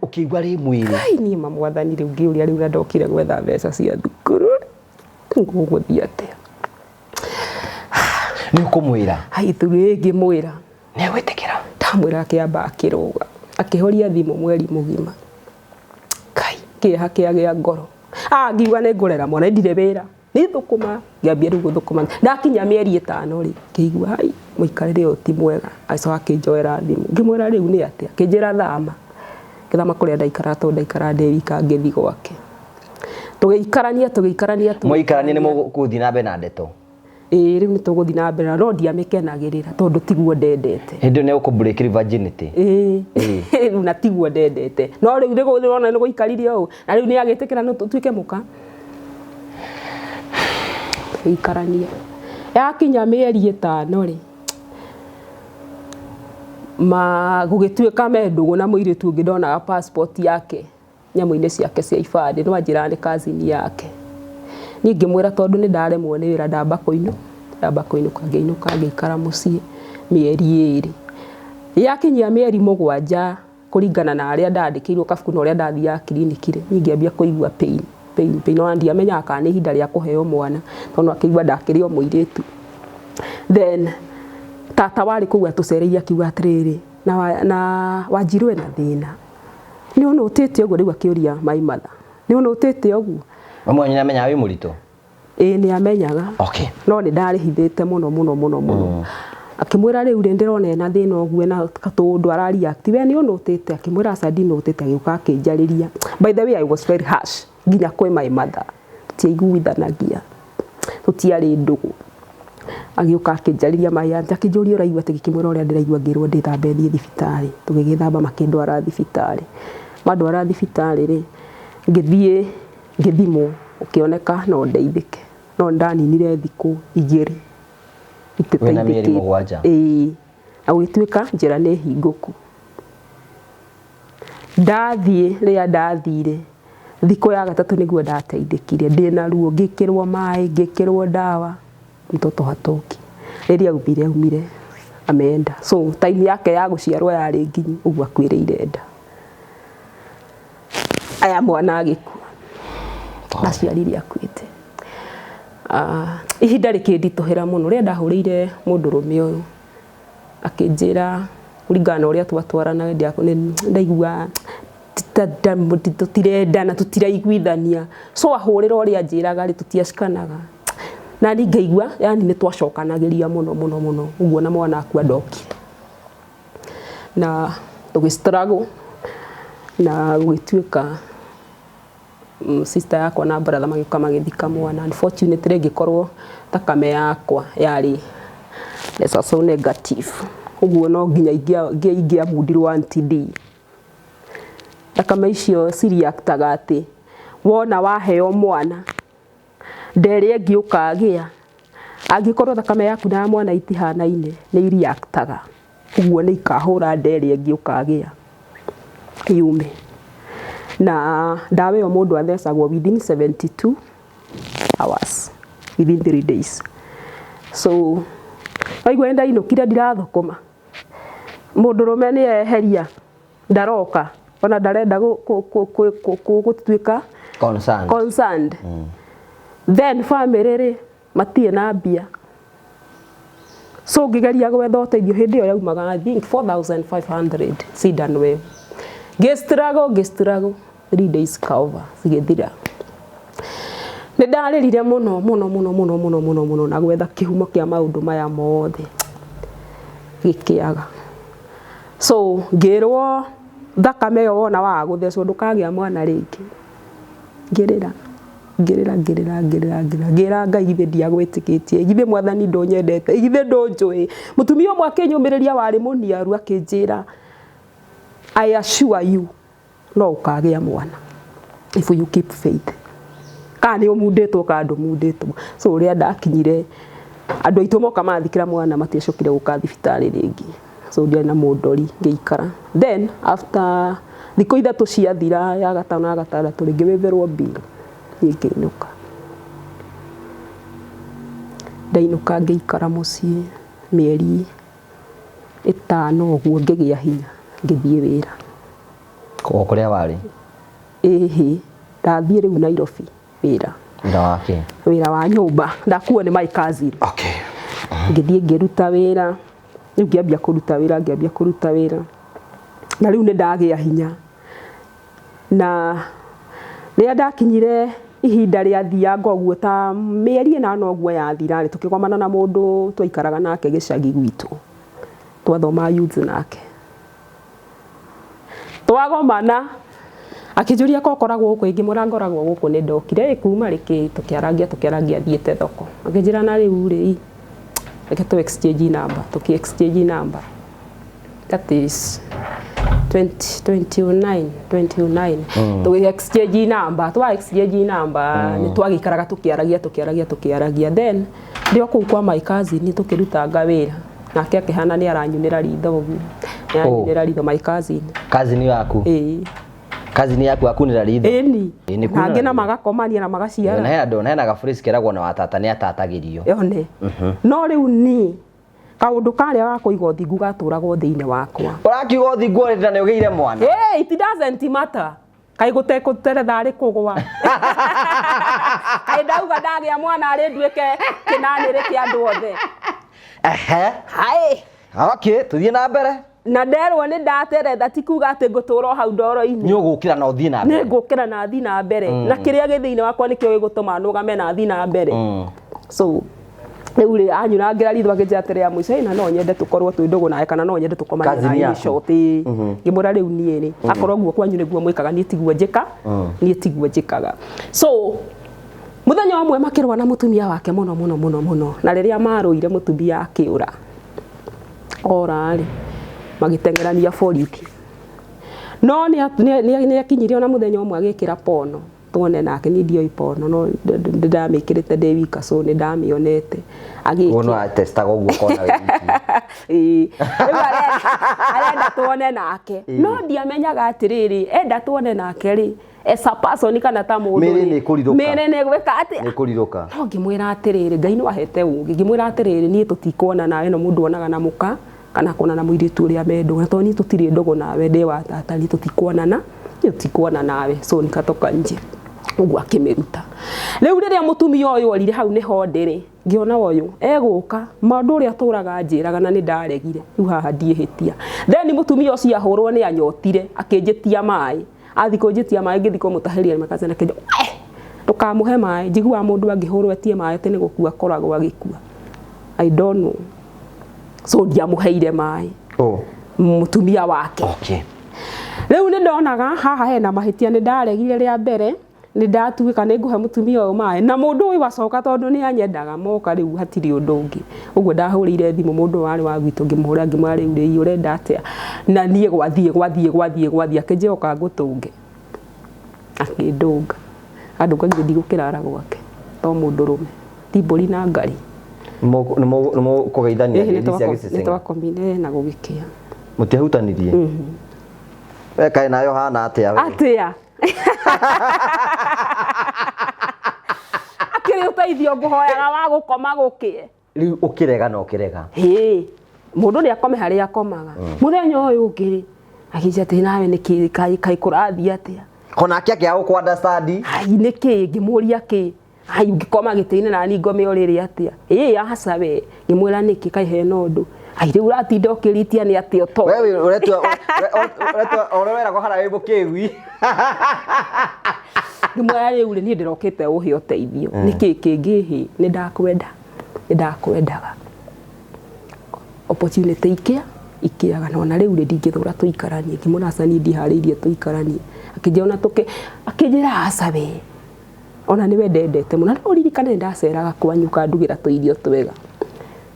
ukigwa ri mwiri ai ni mamwathani riu ngiuria riu ndokire gwetha mbeca cia thukuru nguguthia atia ni ukumwira ai thuri ngimwira ni gwitikira ndamwira akiamba akiruga akihoria thimu mweri mugima kai kiha kiagia ngoro ngiuga nĩ ngũrera mwana ndire wĩra nĩ thũkũma ngĩambia rĩu gũthũkũma ndakinya mĩeri 5 rĩ ngĩigua hai mũikarĩre ũyũ ti mwega acoka akĩnjoera thimũ ngĩmwĩra rĩu nĩ atĩa akĩnjĩra thama ngĩthama kũrĩa ndaikara tondũ ndaikara ndĩ wika ngĩthiĩ gwake tũgĩikarania mũikarania nĩ mũgũthiĩ na mbere na ndeto rĩu nĩ tũgũthiĩ na mbere no ndiamĩkenagĩrĩra tondũ tiguo ndendete hĩndĩ nĩ ũkũ-break virginity rĩu na tiguo ndendete no rĩu nĩrona nĩ gũikaririe ũũ na rĩu nĩ agĩtĩkĩra no tuĩke mũka tũgĩikarania yakinya mĩeri 5 rĩ gũgĩtuĩka mendũgũ na mũirĩtu ũngĩ ndonaga passport yake nyamũ-inĩ ciake cia ibandĩ no anjĩraga nĩ cousin yake niĩ ngĩmwĩra tondũ nĩ ndaremwo nĩ wĩra ndamba kũinũka ngĩikara mũciĩ mĩeri 2 yakinyia mĩeri 7 kũringana na arĩa ndandĩkĩirwo kabuku na ũrĩa ndathiaga kiriniki rĩ niĩ ngĩambia kũigua pain no ndiamenyaga kana nĩ ihinda rĩa kũheo mwana tondũ akĩigua ndakĩrĩ o mũirĩtu then tata warĩ kũu atũcereirie akiuga atĩrĩrĩ na Wanjirũ ena thĩna nĩ ũnũtĩte ũguo rĩu akĩũria my mother nĩ ũnũtĩte ũguo mami nĩ amenyaga wĩ mũritũ nĩ amenyaga no nĩ ndarĩhithĩte mũno akĩmwĩra rĩu ndĩrona ena thĩna ũguo na katũndũ arareact we nĩ ũnũtĩte akĩmwĩra aca ndinũtĩte agĩũka akĩnjarĩria by the way I was very harsh nginya kwĩ my mother tũtiaiguithanagia tũtiarĩ ndũgũ agĩũka akĩnjarĩria mayanja akĩnjũria ũraigua atĩ ngĩkĩmwĩra ũrĩa ndĩraigua ngĩrwo ndĩthambe thiĩ thibitarĩ tũgĩgĩthamba makĩndwara thibitarĩ mandwara thibitarĩ rĩ ngĩthiĩ ngĩthimwo ũkĩoneka no ndeithĩke no ndaninire thikũ 2 itetaithĩkĩte na gũgĩtuĩka njĩra nĩ hingũku rĩrĩa ndathire thikũ ya 3 nĩguo ndateithĩkire ndĩna ruo ngĩkĩrwo maĩ ngĩkĩrwo ndawa mtoto hatoki rĩrĩa aumire ameenda so time yake ya gũciarwo yarĩ nginyu ũguo akwĩrĩire nda aya mwana agĩkua aciarire akuĩte ihinda rĩkĩnditũhĩra mũno rĩrĩa ndahũrĩire mũndũrũme ũyũ akĩnjĩra kũringana na ũrĩa twatwaranaga ndaigua tũtirendana tũtiraiguithania so ahũrĩra ũrĩa njĩraga rĩ tũtiacikanaga na ni ngaigua yani nĩ twacokanagĩria mũno ũguo na mwana akua ndokire na tũgĩ-struggle na gũgĩtuĩka sister yakwa na brother magĩũka magĩthika mwana unfortunately ngĩkorwo thakame yakwa yarĩ so negative ũguo no nginya ingĩamundirwo anti-D thakame icio ciriaktaga atĩ wona waheo mwana nderĩ ngĩũka agĩa angĩkorwo thakame yaku na mwana itihanaine nĩ iriaktaga ũguo nĩ ikahũra nderĩ ngĩũka agĩa yume na ndawa ĩyo mũndũ athecagwo within 72 hours within 3 days so waigua ndainũkire ndirathũkũma mũndũrũme nĩ eheria ndaroka ona ndarenda gũtuĩka concerned then family rĩ matirĩ na mbia so ngĩgeria gwetha ũteithio hĩndĩ ĩyo yaumaga I think 4500 cindano ĩyo ngĩ-struggle 3 days cover cigĩthira nĩ ndarĩrire mũno na gwetha kĩhumo kĩa maũndũ maya mothe gĩkĩaga so ngĩrwo thakame ĩyo wona waga gũthecwo ndũkagĩa mwana rĩngĩ ngĩrĩra ngĩra Ngai githĩ ndiagwĩtĩkĩtie githĩ Mwathani ndũnyendete githĩ ndũnjũĩ mũtumia ũmwe akĩnyũmĩrĩria warĩ mũniaru akĩnjĩra I assure you no ũkagĩa mwana if you keep faith kana nĩ ũmundĩtwo kana ndũmundĩtwo so ũrĩa ndakinyire andũ aitũ moka mathikĩra mwana matiacokire gũka thibitarĩ rĩngĩ so ndiarĩ na mũndori ngĩikara then after thikũ 3 ciathira ya 5 na 6 rĩngĩ wĩverwo bill ngĩinũka ndainũka ngĩikara mũciĩ mĩeri 5 ũguo ngĩgĩa hinya ngĩthiĩ wĩra kũrĩa warĩ ndathiĩ rĩu Nairobi wĩra wĩra wa nyũmba ndakuo nĩ my cousin ngĩthiĩ ngĩruta wĩra rĩu ngĩambia kũruta wĩra na rĩu nĩ ndagĩa hinya na rĩrĩa ndakinyire ihinda rĩa thianga ũguo ta mĩeri ĩnana ũguo yathira rĩ tũkĩgomana na mũndũ twaikaraga nake gĩcagi gwitũ twathoma youth nake twagomana akĩnjũria ko koragwo gũkũ ingĩmũra ngoragwo gũkũ nĩ ndokire kuma rĩkĩ tũkĩaragia thiĩte thoko akĩnjĩra na rĩu rĩ reke tũ exchange number tũkĩ exchange number that is 29 tũgĩ exchange number nĩ twagĩikaraga tũkĩaragia then ndio kũu kwa my cousin tũkĩrutanga wĩra nake akĩhana nĩ aranyunĩra ritho ũguo nĩ aranyunĩra ritho my cousin yaku cousin yaku akunĩra ritho nangĩ na magakomania na magaciara hena gaburici keragwo na watata nĩ atatagĩrio yone no rĩu ni kaũndũ karĩa ga kũiga ũthingu gatũragwo thĩinĩ wakwa ũrakiuga ũthingu ũrenda nĩ ũgĩire mwana it doesn't matter kai gũteretha arĩ kũgwa kai ndauga ndagĩa mwana arĩ nduĩke kĩnanĩrĩ kĩa andũ othe okay tũthiĩ na mbere na nderwo nĩ ndateretha ti kuga atĩ ngũtũra hau ndoro-inĩ nĩ ũgũkĩra na ũthiĩ na mbere nĩ ngũkĩra na thiĩ na mbere na kĩrĩa gĩthĩinĩ wakwa nĩkĩo gĩgũtũma nũgame na thiĩ na mbere so rĩu rĩ anyurangĩra ritho akĩnjĩra atĩ rĩa mũico na no nyende tũkorwo twĩ ndũgũ nawe kana no nyende tũkomanie na inyuĩ shoti ngĩmwĩra rĩu niĩ rĩ akorwo guo kwanyu nĩguo mwĩkaga niĩ tiguo njĩkaga so mũthenya ũmwe makĩrũa na mũtumia wake mũno na rĩrĩa marũire mũtumia akĩũra ora rĩ magĩteng'erania borithi no nĩ akinyirio na mũthenya ũmwe agĩkĩra pono tuone nake nĩ ndioi pono no ndamĩkĩrĩte ndĩ wika so nĩ ndamĩonete agĩkĩra atestaga ũguo kona wĩ arenda tuone nake no ndiamenyaga atĩrĩrĩ enda tuone nake rĩ as a person kana ta mũndũ mĩrĩ nĩ gwĩka atĩ nĩ kũrirũka no ngĩmwĩra atĩrĩrĩ Ngai nĩ ahete ũũgĩ ngĩmwĩra atĩrĩrĩ niĩ tũtikuona nawe no mũndũ onaga na mũka kana kuona na mũirĩtu ũrĩa mendũ na to niĩ tũtirĩ ndũgũ nawe ndĩ wa tata niĩ tũtikuona nawe so nikatoka nje ũguo akĩmĩruta rĩu rĩrĩa mũtumia ũyũ orire hau nĩho ndĩrĩ ngĩona ũyũ egũka maũndũ ũrĩa tũraga njĩraga na nĩ ndaregire rĩu haha ndiĩhĩtia then mũtumia ũcio ahũrwo nĩ anyotire akĩnjĩtia maĩ athi kũnjĩtia maĩ ngĩthi kũmũtahĩria makaza nakĩnja ndũkamũhe maĩ njiguaga mũndũ angĩhũrwo etie maĩ atĩ nĩ gũkua akoragwo agĩkua I don't know so ndiamũheire maĩ mũtumia wake rĩu nĩ ndonaga haha hena mahĩtia nĩ ndaregire rĩa mbere nĩ ndatuĩka nĩ ngũhe mũtumia ũyũ maĩ na mũndũ ũyũ acoka tondũ nĩ anyendaga moka rĩu hatirĩ ũndũ ũngĩ ũguo ndahũrĩire thimũ mũndũ warĩ wa gwitũ ngĩmũhũra ngĩmwĩra rĩu rĩ ũrenda atĩa na niĩ gwathiĩ akĩnjoka ngũtũnge akĩndũnga andũnga ngĩthiĩ gũkĩrara gwake to mũndũrũme ti mbũri na ngari nĩ mũkũgeithania nĩ twakomire na gũgĩkĩa mũtiahutanirie kaĩ nayo hana atĩa akĩrĩ ũteithio ngũhoyaga wa gũkoma gũkĩe rĩu ũkĩrega na ũkĩrega mũndũ nĩ akome harĩa akomaga mũthenya ũyũ ũngĩ akĩnjĩra atĩ nawe nĩ kaĩ kũrathiĩ atĩa konake akĩaga gũkũ understand nĩ kĩ ngĩmũria kĩ ngĩkoma gĩtĩ-inĩ na ni ngome ũrĩrĩ atĩa aca we ngĩmwĩra nĩkĩ kaĩ hena ũndũ rĩu ũratinda ũkĩritia nĩ atĩ ũto wewe ũrweragwo hara wĩ mũkĩgui ngĩmwĩra rĩu niĩ ndĩrokĩte ũhe ũteithio nĩkĩ kĩngĩhĩ nĩ ndakwendaga opportunity ikĩaga no na rĩu ndingĩthũra tũikaranie ngĩmwĩra aca niĩ ndiharĩirie tũikaranie akĩnjĩra akĩnjĩra aca we ona nĩwe ndendete mũno rĩu ririkane ndaceraga kwanyu kandugĩra tũirio twega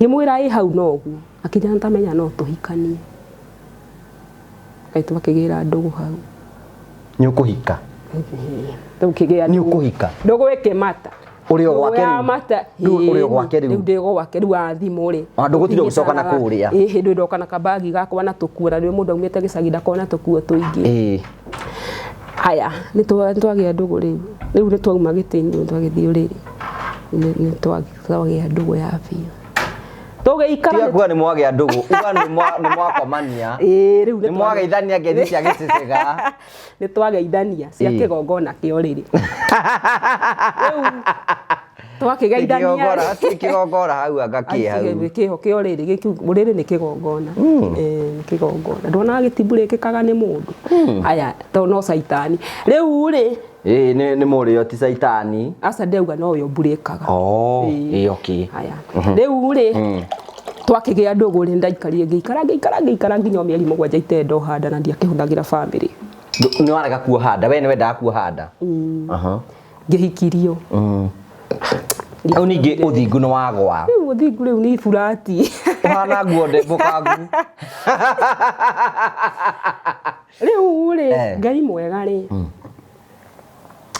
ngĩmwĩra hau no ũguo akĩnjĩra ntamenya no tũhikanie kaitũ akĩgĩra ndũgũ hau nĩ ũkũhika nĩ ũkũhika ndũgũ ĩkĩmata ũrĩo gwake rĩu ndĩgo gwake rĩu athimũ rĩ andũ gũtirĩ gũcoka na kũrĩa hĩndĩ ndoka na kabagi gakwa na tũkuo na rĩu mũndũ aumĩte gĩcagi ndakona tũkuo tũingĩ haya nĩ twagĩa ndũgũ rĩu nĩ twauma gĩtĩ-inĩ nĩ twagĩthiĩ ũrĩrĩ nĩ twagĩa ndũgũ ya biũ tũgĩikara kuga nĩ mwagĩa ndũgũ uga nĩ mwakomania nĩ mwageithania ngeithi cia gĩcĩcĩga nĩ twageithania cia kĩgongona kĩa ũrĩrĩ twakĩgeithania kĩgongona hau angakĩ hau kĩho kĩa ũrĩrĩ ũrĩrĩ nĩ kĩgongona nĩ kĩgongona ndonaga gĩtimbu rĩkĩkaga nĩ mũndũ aya to no caitani rĩu rĩ nĩ mũrĩo ti caitani. Aca ndeuga no yo mbũrĩkaga. Okay. Haya. Rĩu rĩ twakĩgĩa ndũgũ rĩ ndaikarire ngĩikara nginya mĩeri 7 itendoha nda na ndiakĩhũthagĩra family. Nĩ warega kuoha nda, we nĩ wendaga kuoha nda? Ngĩhikirio. Rĩu ningĩ ũthingu nĩ wagwa. Rĩu ũthingu rĩu nĩ burati. Ũhana nguo ndembũkangu. Rĩu rĩ Ngai mwega rĩ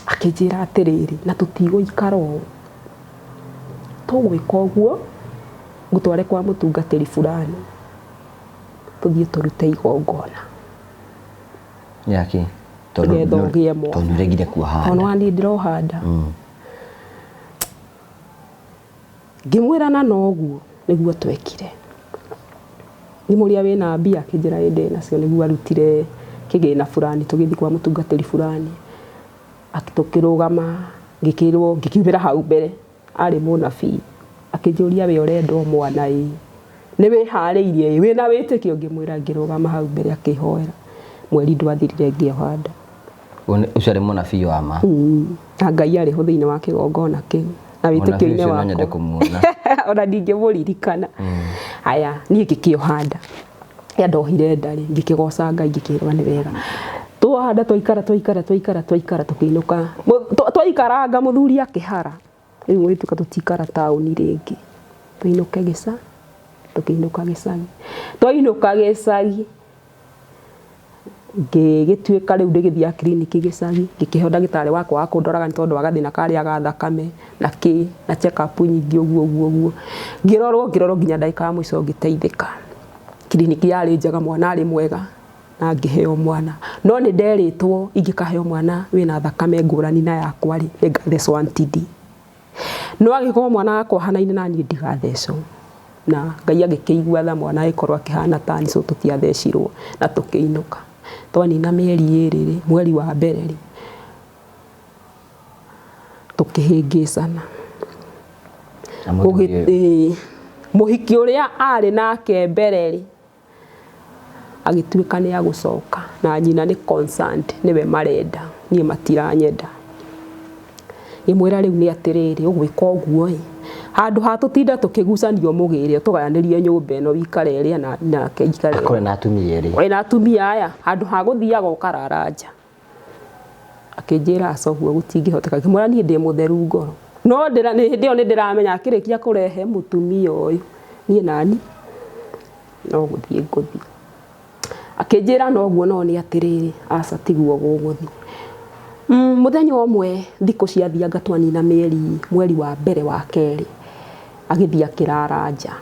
akĩnjĩra atĩrĩrĩ na tũtigũikara ũũ, tũgwĩka ũguo ngũtware kwa mũtungatĩri fulani tũthiĩ tũrute igongona. Yaki nĩgetha ũgĩe mwana. Tondũ nĩũregire kuoha nda. Ona wani ndiroha nda. Ngĩmwĩra na noguo nĩguo twekire. Nĩmũria wĩna mbia akĩnjĩra ĩndĩ nacio nĩguo arutire kĩgĩna fulani tũgĩthiĩ kwa mũtungatĩri fulani. Akĩtũkĩrũgama ngĩkiumĩra hau mbere arĩ mũnabii akĩnjũria we ũrenda mwana ĩ nĩ wĩharĩirie wĩna wĩtĩkio ngĩmwĩra ngĩrũgama hau mbere akĩhoera mweri ndwathirire ngĩoha nda. Ũcio arĩ mũnabii wa ma. Na Ngai arĩ ho thĩinĩ wa kĩgongona kĩu na wĩtĩkio-inĩ wakwa. Nyende kũmuona. Ona ndingĩmũririkana. Haya niĩ ngĩkĩoha nda. Ya ndohire nda rĩ ngĩkĩgoca Ngai ngĩkĩrũga nĩ wega. Tuoha nda twaikara tũkĩinũka. Twaikaranga mũthuri akĩhara. Rĩu gwĩtuĩka tũtikara taũni rĩngĩ. Tũinũke gĩca tũkĩinũka gĩcagi. Twainũka gĩcagi ngĩgĩtuĩka rĩu ndĩgĩthiĩ kiriniki gĩcagi ngĩkĩheo ndagĩtarĩ wakwa wa kũndoraga nĩ tondũ wa gathĩna karĩa ga thakame na check up nyingĩ ũguo. Ngĩrorwo nginya ndagĩka ya mũico ngĩteithĩka. Kiriniki yarĩ njega, mwana arĩ mwega na ngĩheo mwana. No nĩ nderĩtwo ingĩkaheo mwana wĩna thakame ngũrani na yakwa rĩ nĩngathecwo NTD. No agĩkorwo mwana wakwa hanaine na niĩ ndigathecwo. Na Ngai agĩkĩigua tha mwana agĩkorwo akĩhana tani so tũtiathecirwo na tũkĩinũka. Twanina mĩeri 2 mweri wa mbere rĩ tũkĩhĩngĩcana. Mũhiki ũrĩa arĩ nake mbere rĩ agĩtuĩka nĩ agũcoka na nyina nĩ concerned nĩwe marenda niĩ matiranyenda. Ngĩmwĩra rĩu nĩ atĩrĩrĩ ũgwĩka ũguo ĩ handũ ha tũtinda tũkĩgucanio mũgĩrĩ tũgayanĩrie nyũmba ĩno wikare ĩrĩa nake ikare. Akore na atumia erĩ. Wĩna atumia aya handũ ha gũthiaga ũkarara nja. Akĩnjĩra acoguo gũtingĩhoteka. Ngĩmwĩra niĩ ndĩ mũtheru ngoro. No hĩndĩ ĩyo nĩ ndĩramenya akĩrĩkia kũrehe mũtumia ũyũ niĩ nani no gũthiĩ ngũthiĩ. Akĩnjĩra noguo no nĩ atĩrĩrĩ aca tiguo gũgũthiĩ. Mũthenya ũmwe thikũ ciathianga twanina mweri wa mbere wa kerĩ agĩthiĩ akĩrara nja.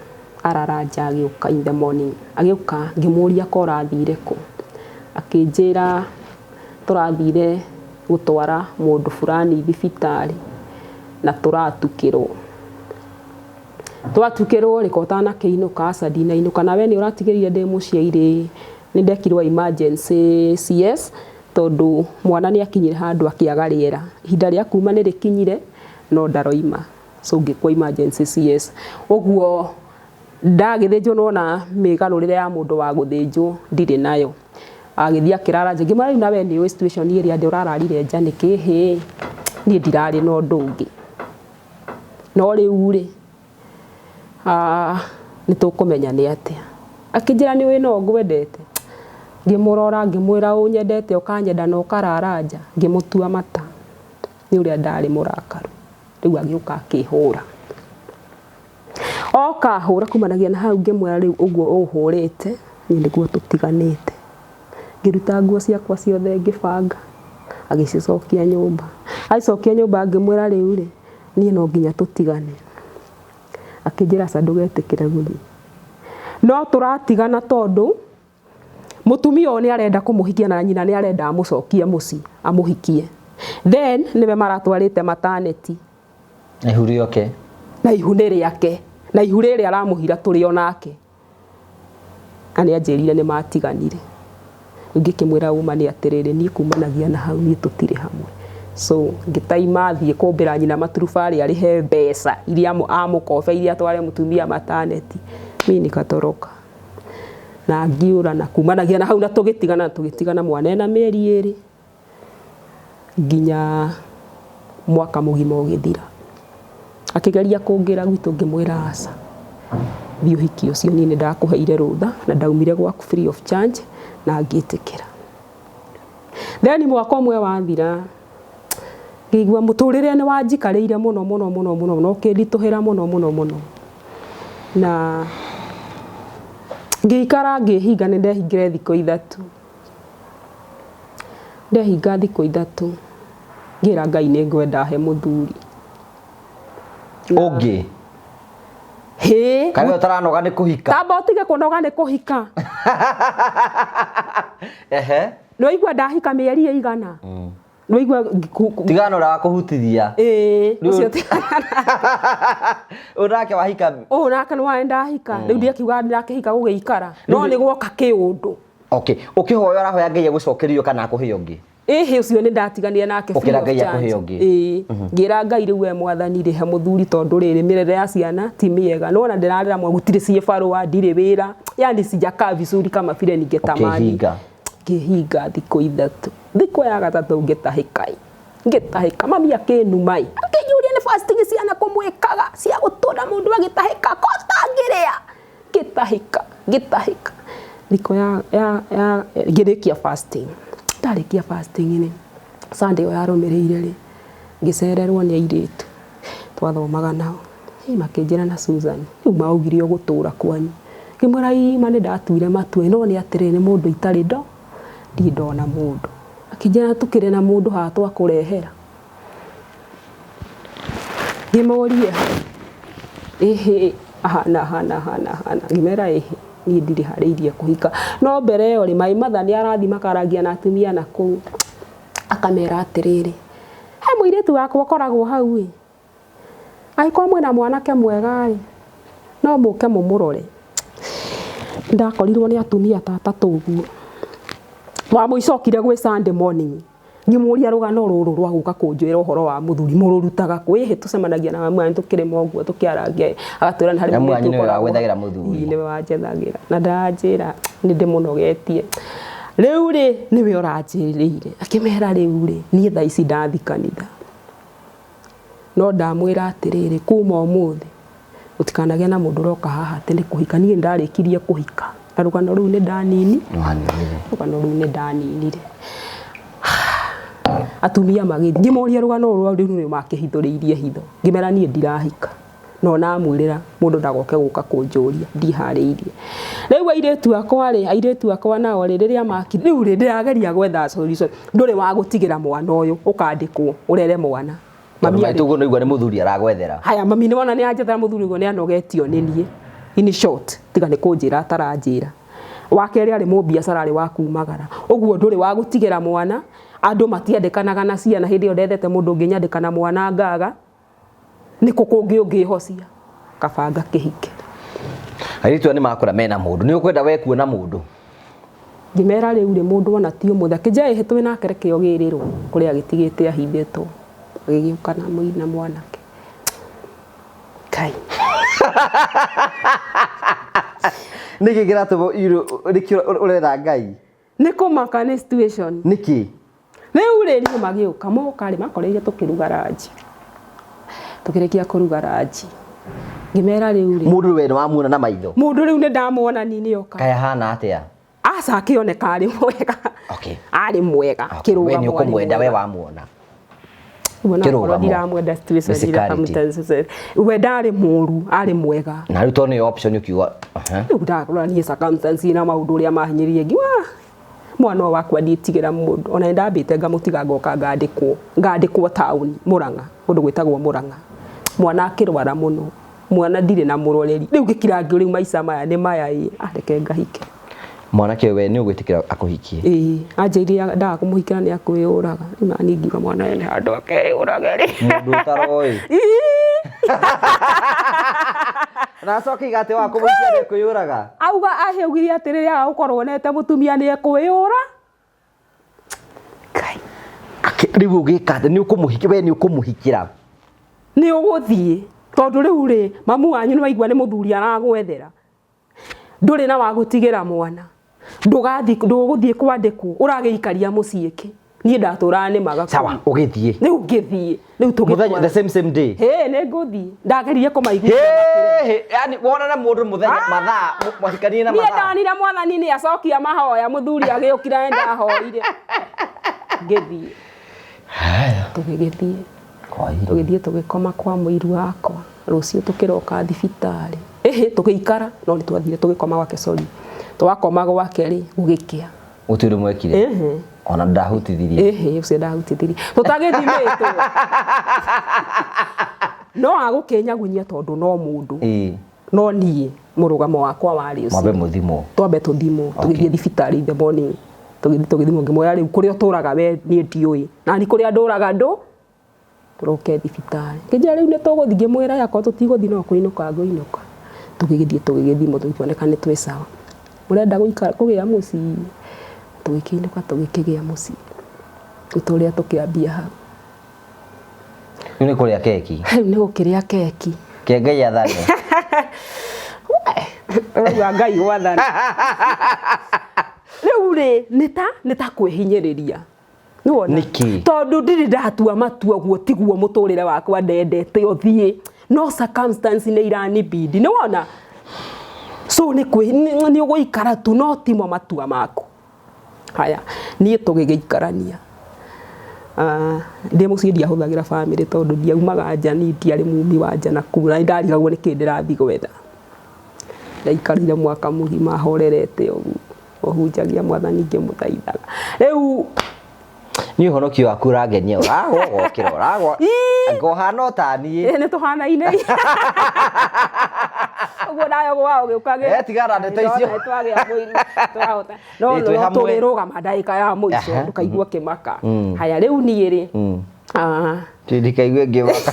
Arara nja agĩũka in the morning. Agĩũka ngĩmũria ko ũrathire kũ. Akĩnjĩra tũrathire gũtwara mũndũ fulani thibitarĩ na tũratukĩrwo. Twatukĩrwo rĩ kotana kĩinũka aca ndinainũka nawe nĩ ũratigĩrire ndĩ mũciĩ irĩ nĩ ndekirwo emergency CS tondũ mwana nĩ akinyire handũ akĩaga rĩera. Ihinda rĩa kuma nĩ rĩkinyire no ndaroima so ngĩkwo emergency CS. Ũguo ndagĩthĩnjwo nona mĩgarũrĩre ya mũndũ wa gũthĩnjwo ndirĩ nayo. Agĩthiĩ akĩrara nja ngĩmwĩra rĩu nawe nĩ situation ĩrĩa ndĩ ũrararire nja nĩkĩ hĩ niĩ ndirarĩ na ũndũ ũngĩ. No rĩu rĩ nĩ tũkũmenya nĩ atĩa. Akĩnjĩra nĩ wĩ no ngwendete. Ngĩmũrora ngĩmwĩra ũnyendete ũkanyenda na ũkarara nja. Ngĩmũtua mata nĩ ũrĩa ndarĩ mũrakaru. Rĩu agĩũka akĩhũra. Oka hũra kumanagia na hau ngĩmwĩra rĩu ũguo ũhũrĩte niĩ nĩguo tũtiganĩte. Ngĩruta nguo ciakwa ciothe ngĩbanga agĩcicokia nyũmba. Agĩcokia nyũmba ngĩmwĩra rĩu rĩ niĩ no nginya tũtigane. Akĩnjĩra aca ndũgetĩkĩre gũthiĩ. No tũratigana tondũ mũtumia ũyũ nĩ arenda kũmũhikia na nyina nĩ arenda amũcokie mũciĩ amũhikie. Then nĩwe maratwarĩte maternity. Na ihu rĩoke. Na ihu nĩ rĩake. Na ihu rĩrĩa aramũhira tũrĩ onake. Na nĩ anjĩrire nĩ matiganire. Ngĩkĩmwĩra uma nĩ atĩrĩrĩ niĩ kumanagia na hau niĩ tũtirĩ hamwe. So ngĩtaima thiĩ kũmbĩra nyina maturubarĩ arĩhe mbeca iria amũkobe iria tware mũtumia maternity. Mimi nikatoroka. Na ngiũra na kumanagia na hau na tũgĩtigana mwana ena mĩeri 2. nginya mwaka mugima ũgĩthira akĩgeria kũngira gwitũ ngĩmwĩra aca thiĩ ũhiki ũcio niĩ nĩndakũheire rũtha na ndaumire gwaku free of charge na ngĩtĩkĩra. Then mwaka ũmwe wathira ngĩigua mũtũrĩre nĩ wanjikarĩire mũno mũno mũno mũno no ũkĩnditũhĩra mũno mũno mũno na ngĩikara ngĩhinga nĩ ndehingire thikũ ithatũ ndehinga thikũ ithatũ ngĩra Ngai nĩ ngwenda he mũthuri ũngĩ kaĩ ũtaranoga nĩ kũhika tamba ũtige kũnoga nĩ kũhika ehe no igua ndahika mĩeri ĩigana no igua tigana ũra kũhutithia ũcio ũrake wahika nake nĩ waĩ ndahika rĩu ndiakiuga ndakĩhika gũgĩikara no nĩ guoka kĩũndũ okay ũkĩhoya ũrahoya Ngai agũcokerio kana akũhe ũngĩ ũcio nĩ ndatiganire nake ũkĩra Ngai akũhe ũngĩ ngĩra Ngai rĩu we mwathani rĩhe mũthuri tondũ rĩrĩ mĩrere ya ciana ti mĩega no na ndĩrarĩra mwa gũtirĩ ciĩbarũa ndirĩ wĩra yani sijakaa vizuri kama vile ningetamani ngĩhinga thikũ ithatũ thikũ ya gatatũ ngĩtahĩka mami akĩnumai akĩnjũria nĩ fasting ciana kũmwĩkaga cia gũtũra mũndũ agĩtahĩka kotangĩrĩa ngĩtahĩka thikũ ya ngĩrĩkia fasting ndarĩkia fasting nĩ Sunday yarũmĩrĩire rĩ ngĩcererwo nĩ airĩtu twathomaga nao makĩnjĩra na Susan rĩu maugire gũtũra kwanyu ngĩmwĩra ima nĩ ndatuire matua no nĩ atĩrĩ nĩ mũndũ itarĩ ndo ndona mũndũ akĩnjĩra tũkĩrĩ na mũndũ haha twakũrehera ngĩmũria hana ngĩmera niĩ ndirĩ harĩirie kũhika no mbere ĩyo rĩ Mai Martha nĩ arathi makaragia na atumia na kũu akamera atĩrĩrĩ he mũirĩtu wakwa ũkoragwo hau ĩ angĩkorwo mwĩna mwanake mwega rĩ no mũke mũmũrore ndakorirwo nĩ atumia tatatũ ũguo wa mũicokire gwĩ Sunday morning ngĩmũria rũgano rũrũ rwa gũka kũnjĩra ũhoro wa mũthuri mũrũrutaga kwĩ tũcemanagia na mami tũkĩrĩma ũguo tũkĩaragia agatwĩra nĩ harĩ mũirĩtu ũkoragwo gwethagira mũthuri nĩ wanjethagĩra na ndanjĩra nĩ ndĩmũnogetie rĩu rĩ nĩwe ũranjĩrĩire akĩmera rĩu rĩ niĩ thaa ici ndathi kanitha no ndamwĩra atĩrĩrĩ kuma ũmũthĩ ũtikanagĩa na mũndũ ũroka haha atĩ nĩ kũhika niĩ ndarĩkirie kũhika na rũgano rũu nĩ ndaninire atumia magĩthi ngĩmoria rũgano rũu rĩu nĩ makĩhithũrĩirie hitho ngĩmera niĩ ndirahika no namwĩrĩra mũndũ ndagoke gũka kũnjũria ndiharĩirie rĩu airĩtu akwa nao rĩrĩa makire rĩu ndĩrageria gwetha solution ndũrĩ wa gũtigĩra mwana ũyũ ũkandĩkwo ũrere mwana mami tugo no igwa nĩ mũthuri aragwethera haya mami nĩ wona nĩ anjethera mũthuri ũguo nĩ anogetio nĩ niĩ in short tiga nĩ kũnjĩra ataranjĩra wakerĩ arĩ mũbiacara arĩ wa kumagara ũguo ndũrĩ wa gũtigĩra mwana andũ matiandĩkanaga na ciana hĩndĩ ĩyo ndethete mũndũ ũngĩ nyandĩkana mwana ngaga nĩ kũkũngĩ ũngĩhocia kabanga kĩhike airĩtu nĩ makora mena mũndũ nĩ ũkwenda we kuona mũndũ ngĩmera rĩu rĩ mũndũ ona ti ũmwe kĩnjaĩ hĩtwe nake rekeo gĩrĩrwo kũrĩa gĩtigĩte ahithĩtwo agĩgĩũka na mũina mwanake Kai nĩkĩ kĩratũma nĩkĩ ũretha Ngai nĩ kũmaka nĩ situation nĩkĩ rĩu rĩ nĩ magĩũka moka rĩ makoreire tũkĩruga ranji tũkĩrĩkia kũruga ranji ngĩmera rĩu rĩ mũndũ we nĩ wamuona na maitho mũndũ rĩu nĩ ndamuona nini oka kaya hana atĩa aca akĩoneka arĩ mwega arĩ mwega kĩrũga we nĩ ũkũmwenda we wamuona ndiramwenda we ndarĩ mũru arĩ mwega na rĩu tondũ nĩ option ũkiuga rĩu ndarora niĩ circumstances na maũndũ ũrĩa mahinyĩrĩirie ngiuga mwana wakwa nditigĩra mũndũ ona ndambĩte ngamũtiga ngoka ngandĩkwo taũni Mũrang'a kũndũ gwĩtagwo Mũrang'a mwana akĩrwara mũno mwana ndirĩ na mũroreri rĩu gĩkirangio rĩu maica maya nĩ maya areke ngahike mwanake we nĩ ũgwĩtĩkĩra akũhikie anjĩirie ndaga kũmũhikĩra nĩ akwĩyũraga nĩ ngiuga mwana nĩ handũ akeyũraga rĩ mũndũ ũtaroĩ na acokiga atĩ wa kũmũhikia nĩ akwĩyũraga auga aheugire atĩrĩrĩ agũkorwo nete mũtumia nĩ ekwĩyũra Kai rĩu ũgĩka atĩ nĩ ũkũmũhikia we nĩ ũkũmũhikĩra nĩ ũgũthiĩ tondũ rĩu rĩ mamu wanyu nĩ waigua nĩ mũthuri aragwethera ndũrĩ na wa gũtigĩra mwana ndũgũthiĩ kwandĩkwo ũragĩikaria mũciĩ kĩ nie ndatura nĩ maga sawa ũgĩthiĩ rĩu ngĩthiĩ rĩu mũthenya the same day nĩ ngũthiĩ ndageririe kũmaigua yani wona na mũndũ mũthenya mathaa mwahikanie na niĩ mathaa ndonire mwathani nĩ acokia mahoya mũthuri agĩũkira ndahoire ngĩthiĩ tũgĩthiĩ tũgĩkoma kwa mũiru wakwa rũciũ tũkĩroka thibitarĩ tũgĩikara no nĩ twathire tũgĩkoma gwake sorry twakoma gwake rĩ gũgĩkĩa ũtũire mwekire ona ndahutithirie ũcio ndahutithirie tũtagĩthimĩtwo no agũkĩnyagunyia tondũ no mũndũ no niĩ mũrũgamo wakwa warĩ ũcio mwambe mũthimo twambe tũthimwo tũgĩthiĩ thibitarĩ the morning tũgĩthimwo ngĩmwĩra rĩu kũrĩa ũtũraga we niĩ ndiũĩ na nĩ kũrĩa ndũraga ndũ tũroke thibitarĩ kĩnjĩra rĩu nĩ tũgũthiĩ ngĩmwĩra yakwa tũtigũthiĩ no kũinũka ngũinũka tũgĩgĩthiĩ tũgĩgĩthimwo tũkĩoneka nĩ twĩ sawa mũrenda gũikara kũgĩa mũciĩ tũgĩkĩinũka tũgĩkĩgĩa mũciĩ tũrĩa tũkĩambia hau nĩ kũrĩa keki nĩ gũkĩrĩa keki Ngai athane Ngai wathane rĩu rĩ nĩ ta kwĩhinyĩrĩria nĩkĩ tondũ ndirĩ ndatua matua guo tiguo mũtũrĩre wakwa ndendete ũthiĩ no circumstance nĩ iranibidi nĩ wona so nĩ ũgũikara tu no timo matua maku haya niĩ tũgĩgĩikarania ndĩ mũciĩ ndiahũthagĩra family tondũ ndiaumaga nja niĩ ndiarĩ mumi wa nja na kura ndarigagwo nĩkĩ ndĩrathiĩ gwetha ndaikarire mwaka mũgima horerete ũhunjagia mwathani ngĩmũthaithaga rĩu ni ũhonokio waku ũrangenia ũragokĩra ũragwo ngohana ta niĩ nĩ tũhanaine ũguo nayo gwao gĩũkage tigana ndeto icio twagĩa mwĩri twahota no tũrĩrũgama ndagĩka ya mũico ndũkaigua kĩmaka haya rĩu niĩ rĩ ndikaigue ngĩmaka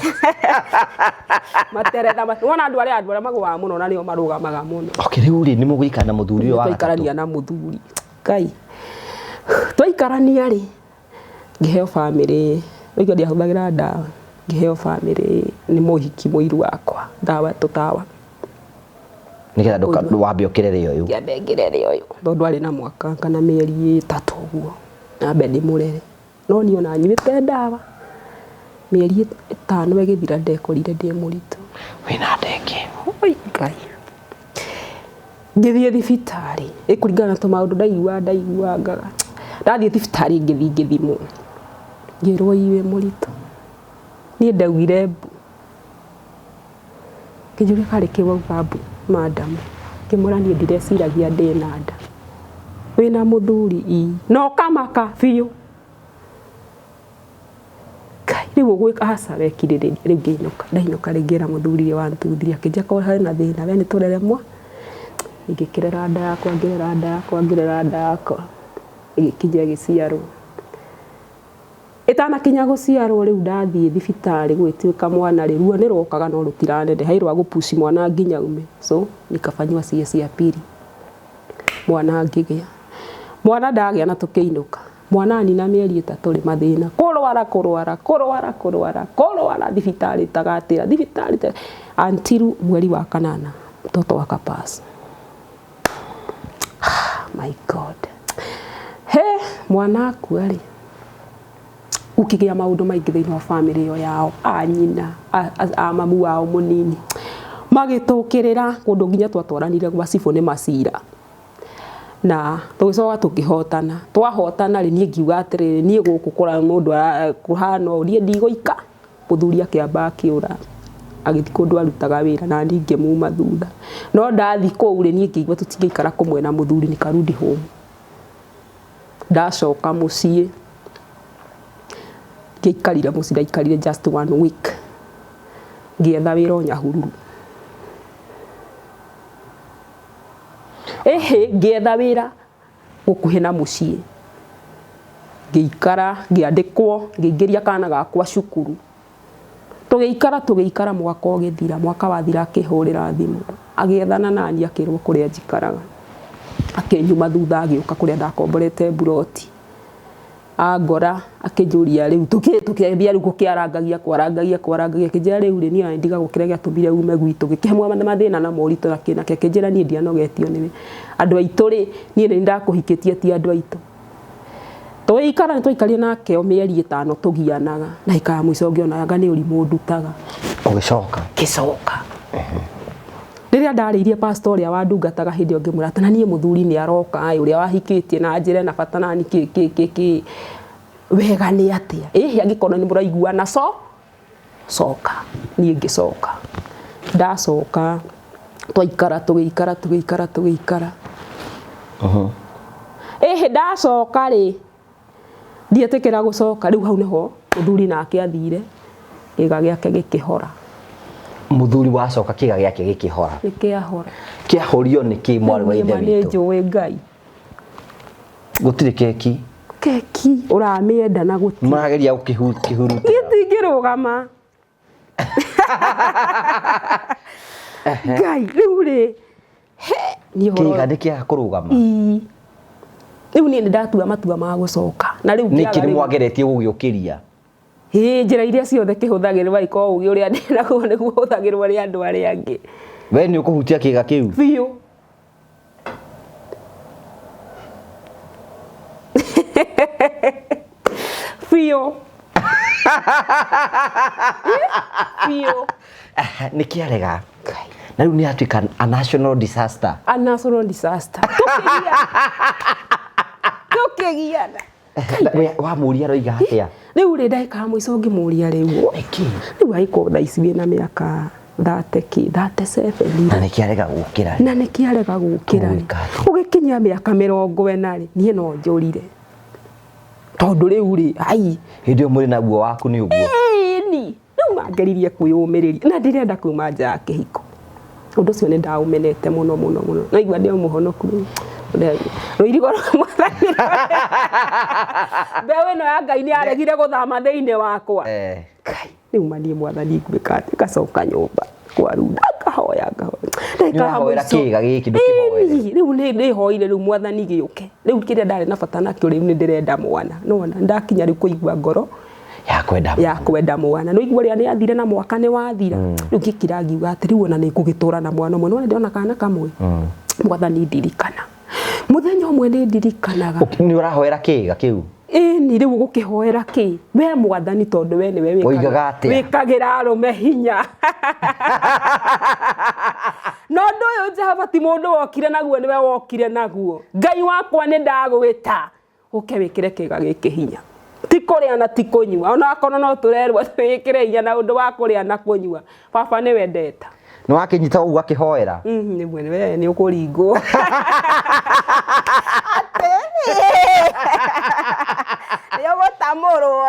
materetha wona andũ arĩa magũaga mũno na nĩo marũgamaga mũno rĩu rĩ nĩ mũgũikara na mũthuri ũyũ wa tũikarania na mũthuri Ngai twaikarania rĩ ngĩheo family rĩu ndiahũthagĩra ndawa ngĩheo family nĩ mũhiki mũiru wakwa ndawa tũtawa nĩgetha wambe ũkĩrere ũyũ ngĩambe ngĩrere ũyũ tondũ arĩ na mwaka kana mĩeri 3 ũguo nambe ndĩmũrere no niĩ ona nyuĩte ndawa mĩeri 5 ĩgĩthira ndekorire ndĩ mũritũ wĩna ndenge Ngai ngĩthiĩ thibitarĩ ĩkũringana na tũmaũndũ ndaiguangaga ndathiĩ thibitarĩ ngĩthimwo ngĩrwo iwe mũritũ niĩ ndaugire mbu kĩnjũria karĩ kĩwauga mbu madam ngĩmwĩra niĩ ndireciragia ndĩ na nda wĩna mũthuri no kamaka biũ Ngai rĩu ũgwĩka haca wekirĩrĩria rĩu ndainũka rĩngĩra mũthuri wantuthirie akĩnjia korwo harĩ na thĩna we nĩ tũreremwa ngĩkĩrera nda yakwa ngĩrera nda yakwa ĩgĩkinya gĩciarwo ĩtanakinya gũciarwo rĩu ndathiĩ thibitarĩ gwĩtuĩka mwana rĩ ruo nĩ rokaga no rũtiranende hairwo gũpuci mwana nginya ume so nikafanywa cia pili mwana ngĩgĩa mwana ndagĩa na tũkĩinũka mwana nina mĩeri 3 rĩ mathĩna kũrwara thibitarĩ tagatĩra thibitarĩ until mweri wa 8 mtoto wakapasa my God mwana akua rĩ ukigĩa maũndũ maingĩ thĩinĩ wa family ĩyo yao anyina mamu wao mũnini magĩtũkĩrĩra kũndũ nginya twatwaranire gwa cibũ nĩ macira na tũgĩcoka tũkĩhotana twahotana rĩ niĩ ngiuga atĩrĩrĩ niĩ gũkũ kũra mũndũ kũhana ũrĩa ndigũika mũthuri akĩamba akĩũra agĩthi kũndũ arutaga wĩra na ningĩ muma thutha no ndathi kũu rĩ niĩ ngĩigua tũtingĩikara kũmwe na mũthuri nikarudi home ndacoka mũciĩ ngĩikarire mũciĩ ndaikarire just 1 week ngĩetha wĩra Nyahururu ngĩetha wĩra gũkuhĩ na mũciĩ ngĩikara ngĩandĩkwo ngĩingĩria kana gakwa cukuru tũgĩikara mwaka ũgĩthira mwaka wathira akĩhũrĩra thimũ agĩethana nani akĩrwo kũrĩa njikaraga akĩnyuma thutha agĩũka kũrĩa ndakomborete buroti agora akĩnjũria rĩu tũkĩambia rĩu gũkĩarangagia kwarangagia kĩnjĩra rĩu rĩ niĩ ndiga gũkĩrĩa gĩatũmire ume gwitũ gĩkĩhamwe mathĩna na moritũ na kĩnjĩra niĩ ndianogetio nĩwe andũ aitũ rĩ niĩ nĩ ndakũhikĩtie ti andũ aitũ Twaikara nitwaikarire nake o mĩeri 5 tugianaga na ikaga mwico ngionaga nĩ ũrimũ ndutaga ũgĩcoka kicoka rĩrĩa ndarĩirie pastor ũrĩa wandungataga hĩndĩ ĩyo ngĩmwĩra atĩ na niĩ mũthuri nĩ aroka ũrĩa wahikĩtie na njĩra na bata nani kĩ wega nĩ atĩa angĩkorwo nĩ mũraiguana coka niĩ ngĩcoka ndacoka twaikara tũgĩikara ndacoka rĩ ndietĩkĩra gũcoka rĩu hau nĩho mũthuri nake athire kĩga gĩake gĩkĩhora mũthuri wacoka kĩga gĩake gĩkĩhora kĩahorio nĩ kĩ mwarĩ wa ithe witũ njũĩ Ngai gũtirĩ keki ũramĩenda na gũtirĩ marageria gũkĩhuruta gĩtingĩrũgama Ngai rĩu rĩ kĩga nĩkĩaga kũrũgama rĩu niĩ nĩndatua matua ma gũcoka na rĩu nĩkĩ nĩ mwageretie gũgĩũkĩria njĩra iria ciothe kĩhũthagĩrwo ariko ũgĩ ũrĩa ndĩ naguo nĩguo ũhũthagĩrwo nĩ andũ arĩa angĩ we nĩ ũkũhutia kĩga kĩu biũ nĩ kĩarega na rĩu nĩ atuĩka a national disaster tũkĩgiana wamũria roiga atĩa rĩu rĩ ndagĩka mũico ngĩmũria rĩu rĩu agĩkorwo thaa ici wĩna mĩaka 37 na nĩ kĩarega gũkĩra ũgĩkinyia mĩaka 40 rĩ niĩ no njũrire tondũ rĩu rĩ ai hĩndĩ ĩyo mũrĩ naguo waku nĩ ũguo rĩu mangeririe kwĩyũmĩrĩria na ndirenda kuma nja ya kĩhiko ũndũ ũcio nĩ ndaũmenete mũno no igua ndĩ mũhonoku rũirigo rwa mwathani mbeũ ĩno ya Ngai nĩ aregire gũthama thĩinĩ wakwa rĩu manie mwathani ngwĩka atĩ ngacoka nyũmba kwarunda ngahoya kĩga gĩkĩ ndũkĩhoere rĩu nĩhoire rĩu mwathani gĩũke rĩu kĩrĩa ndarĩ na bata nakĩo rĩu nĩ ndĩrenda mwana nona ndakinya rĩu kũigua ngoro ya kwenda mwana no igua rĩa nĩ athire na mwaka nĩ wathira rĩu ngĩkira ngiuga atĩ rĩu ona nĩ ngũgĩtũra na mwana ũmwe nĩ ndĩrona kana kamwe mwathani ndirikana mũthenya ũmwe nĩ ndirikanaga nĩ ũrahoera kĩga kĩu nĩ rĩu gũkĩhoera kĩ we mwathani tondũ we nĩwe wĩkagĩra arũme hinya no ũndũ ũyũ Jehova ti mũndũ wokire naguo nĩwe wokire naguo Ngai wakwa nĩ ndagwĩta ũke wĩkĩre kĩga gĩkĩ hinya ti kũrĩa na ti kũnyua ona akorwo no tũrerwo twĩkĩre hinya na ũndũ wa kũrĩa na kũnyua baba nĩwe ndeta nĩ wakĩnyita ũguo akĩhoera nĩ mwene nĩ ũkũringwo nĩ ũgũtamũrwo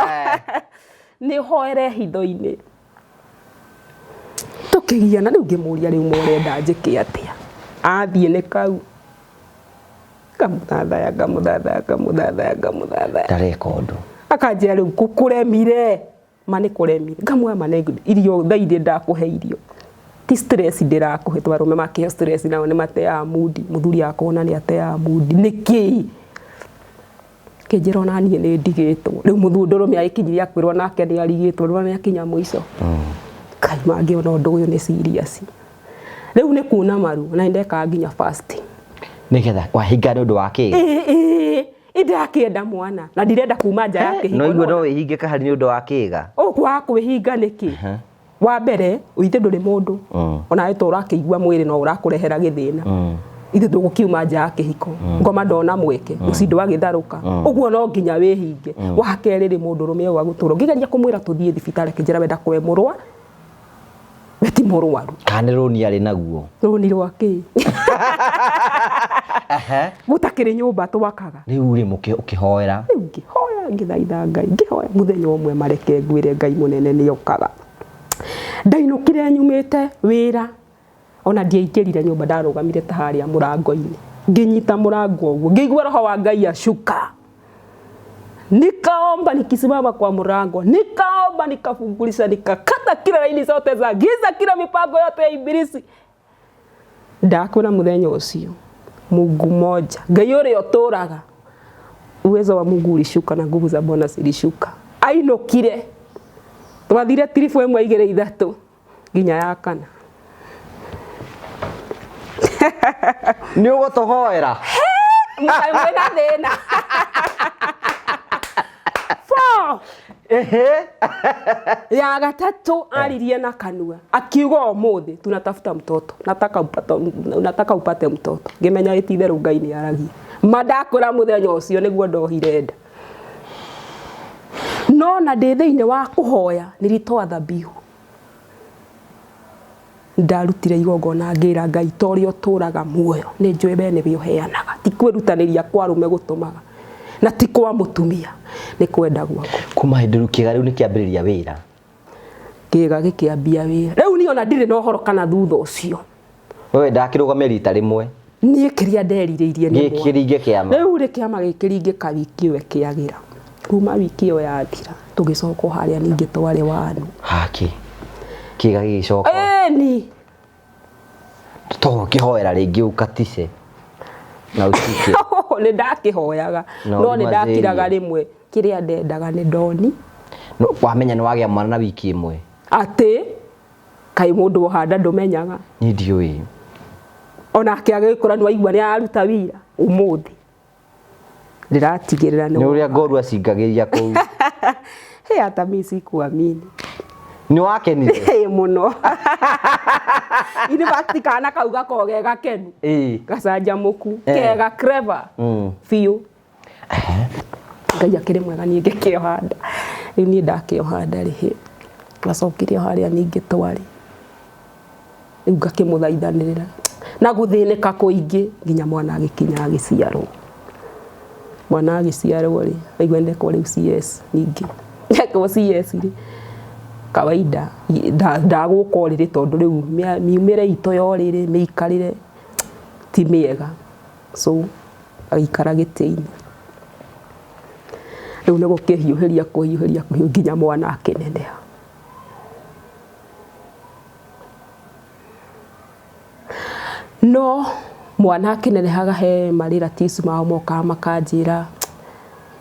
nĩ hoere hitho-inĩ tũkĩgiana rĩu ngĩmũria rĩu mũrenda njĩke atĩa athiĩ nĩ kau ngamũthathaya ndareka ũndũ akanjĩra rĩu kũremire ma nĩ kũremire ngamũhe ma irio thaa irĩ ndakũhe irio ti stress ndĩrakũhe twarũme makĩhe stress nao nĩ mateaga mudi mũthuri akona nĩ ateaga mudi nĩkĩ kĩnjĩra ona niĩ nĩ ndigĩtwo rĩu mũthundũrũme agĩkinyirie akwĩrwo nake nĩ arigĩtwo rĩu nĩ akinya mũico Kai mangĩona ũndũ ũyũ nĩ serious rĩu nĩ kuna maru na ndeka nginya fasting nĩgetha wahinga nĩ ũndũ wa kĩga ndakĩenda mwana na ndirenda kuma nja ya kĩhiko no igua no wĩhinge kahari nĩ ũndũ wa kĩga kwa kwĩhinga nĩkĩ wa mbere ũithe ndũrĩ mũndũ ona to ũrakĩigua mwĩrĩ no ũrakũrehera gĩthĩna ithe ndũgũkiuma nja ya kĩhiko ngoma ndona mweke mũcindo agĩtharũka ũguo no nginya wĩhinge wa kerĩ rĩ mũndũrũme ũyũ agũtũra ngĩgeria kũmwĩra tũthiĩ thibitarĩ kĩnjĩra wenda kwe mũrwa beti mũrwaru kana rũni arĩ naguo rũni rwake gũtakĩrĩ nyũmba twakaga rĩu rĩ ũkĩhoera rĩu ngĩhoya ngĩthaitha Ngai ngĩhoya mũthenya ũmwe mareke ngwĩre Ngai mũnene nĩ okaga ndainũkire nyumĩte wĩra ona ndiaingĩrire nyũmba ndarũgamire ta harĩa mũrango-inĩ ngĩnyita mũrango ũguo ngĩigua roho wa Ngai acuka nikaomba nikisimama kwa mlango nikaomba nikafungulisha nikakata kila laini zote za giza kila mipango yote ya ibilisi ndakona muthenya ucio Mungu moja Ngai ũrĩa ũtũraga uwezo wa Mungu ulishuka na nguvu za Bwana zilishuka ainũkire twathire tirifu ĩmwe igĩrĩ ithatũ nginya ya kana nĩ ũgũtũhoera mwena thĩna no ya gatatu aririe na kanua akiuga umuthi tunatafuta mtoto nataka upate mtoto ngimenya ititherũ Ngai ni aragia madakora muthenya ucio niguo ndohire nda no na ndithiine wa kuhoya nilitoa dhabihu ndarutire igongona ngira Ngai tori oturaga muoyo ni njwe bene bioheanaga ti kwirutaniria kwa rume gutumaga na ti kwa mutumia ni kwenda gwako kuma hindu kiega riu ni kiambiriria wira kiega gikiambia wira riu ni ona ndire no horo kana thutha ucio wewe ndakirugamia rita rimwe nie kiria nderirĩirie ni kiringe kiama riu ri kiama gikiringe ka wiki we kiagira kuma wiki yo yathira tugicoka haria ninge tware wanu haki kiga gicoka ni to kihoera ringi ukatice na utike ni ndakihoyaga no ni ndakiraga rimwe kiria ndendaga ni ndoni no wamenya ni wagia mwana na wiki imwe ati kai mundu wohanda ndumenyaga ni ndiui ona kiagikura ni waigua ni aruta wira umuthi ndiratigirira ni uria ngoru acingagiria kuu he hata mimi sikuamini ni wakenire muno ini fakti kana kauga kogega kenu gasanja muku kega clever fiu Ngai akire mwega ninge kiohanda ni ndakiohanda rihe gacokirio haria ninge twari uga kimuthaithanirira na guthineka kuingi nginya mwana agikinya agiciarwo mwana agiciarwo ri aigua ndeko ri CS ningi ndeko CS ri kawaida ndagukorire tondu riu miumire ito yorire miikarire ti miega so aikara gitini riu nego kihiuhiria kuhiuhiria nginya mwana akineneha no mwana akinenehaga he marira tisu mao moka makanjira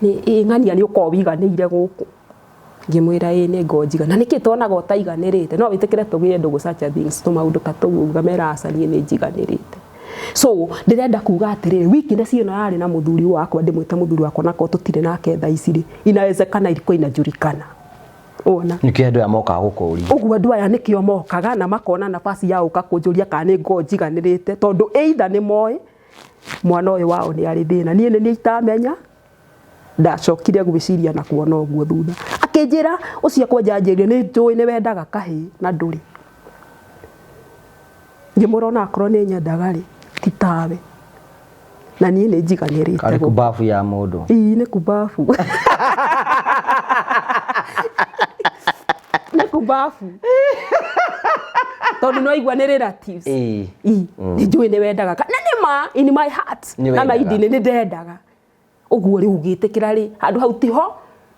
ni ng'ania ni ukowiganire guku ngimwira ni ngojiga na niki tonaga utaiganirite no witikire tugie ndugu such a things to maundu katuga mera acanie ni njiganirite so ndirenda kuga atiri weakness ino yari na muthuri wakwa ndimwita muthuri wakwa nako tutire nake tha iciri inawezekana ilikuwa inajulikana ona nikio andu amoka gukuri uguo andu aya nikio mokaga na makona nafasi ya uka kunjuria kana ni ngojiganirite tondu either ni moy mwana uyu wao ni ari thina nie ni itamenya ndacokire gwiciria na kuona uguo thutha akinjira ucio kwanjanjirie ni njui ni wendaga kahi na nduri ngimurona akoro ni nyendaga ri titawe na nie ni njiganirite kari kubafu ya mundu ni kubafu ni kubafu tondu no igwa ni relatives ni njui ni wendaga na ni ma in my heart na maidi ni ndendaga uguo ri ugitikira ri handu hau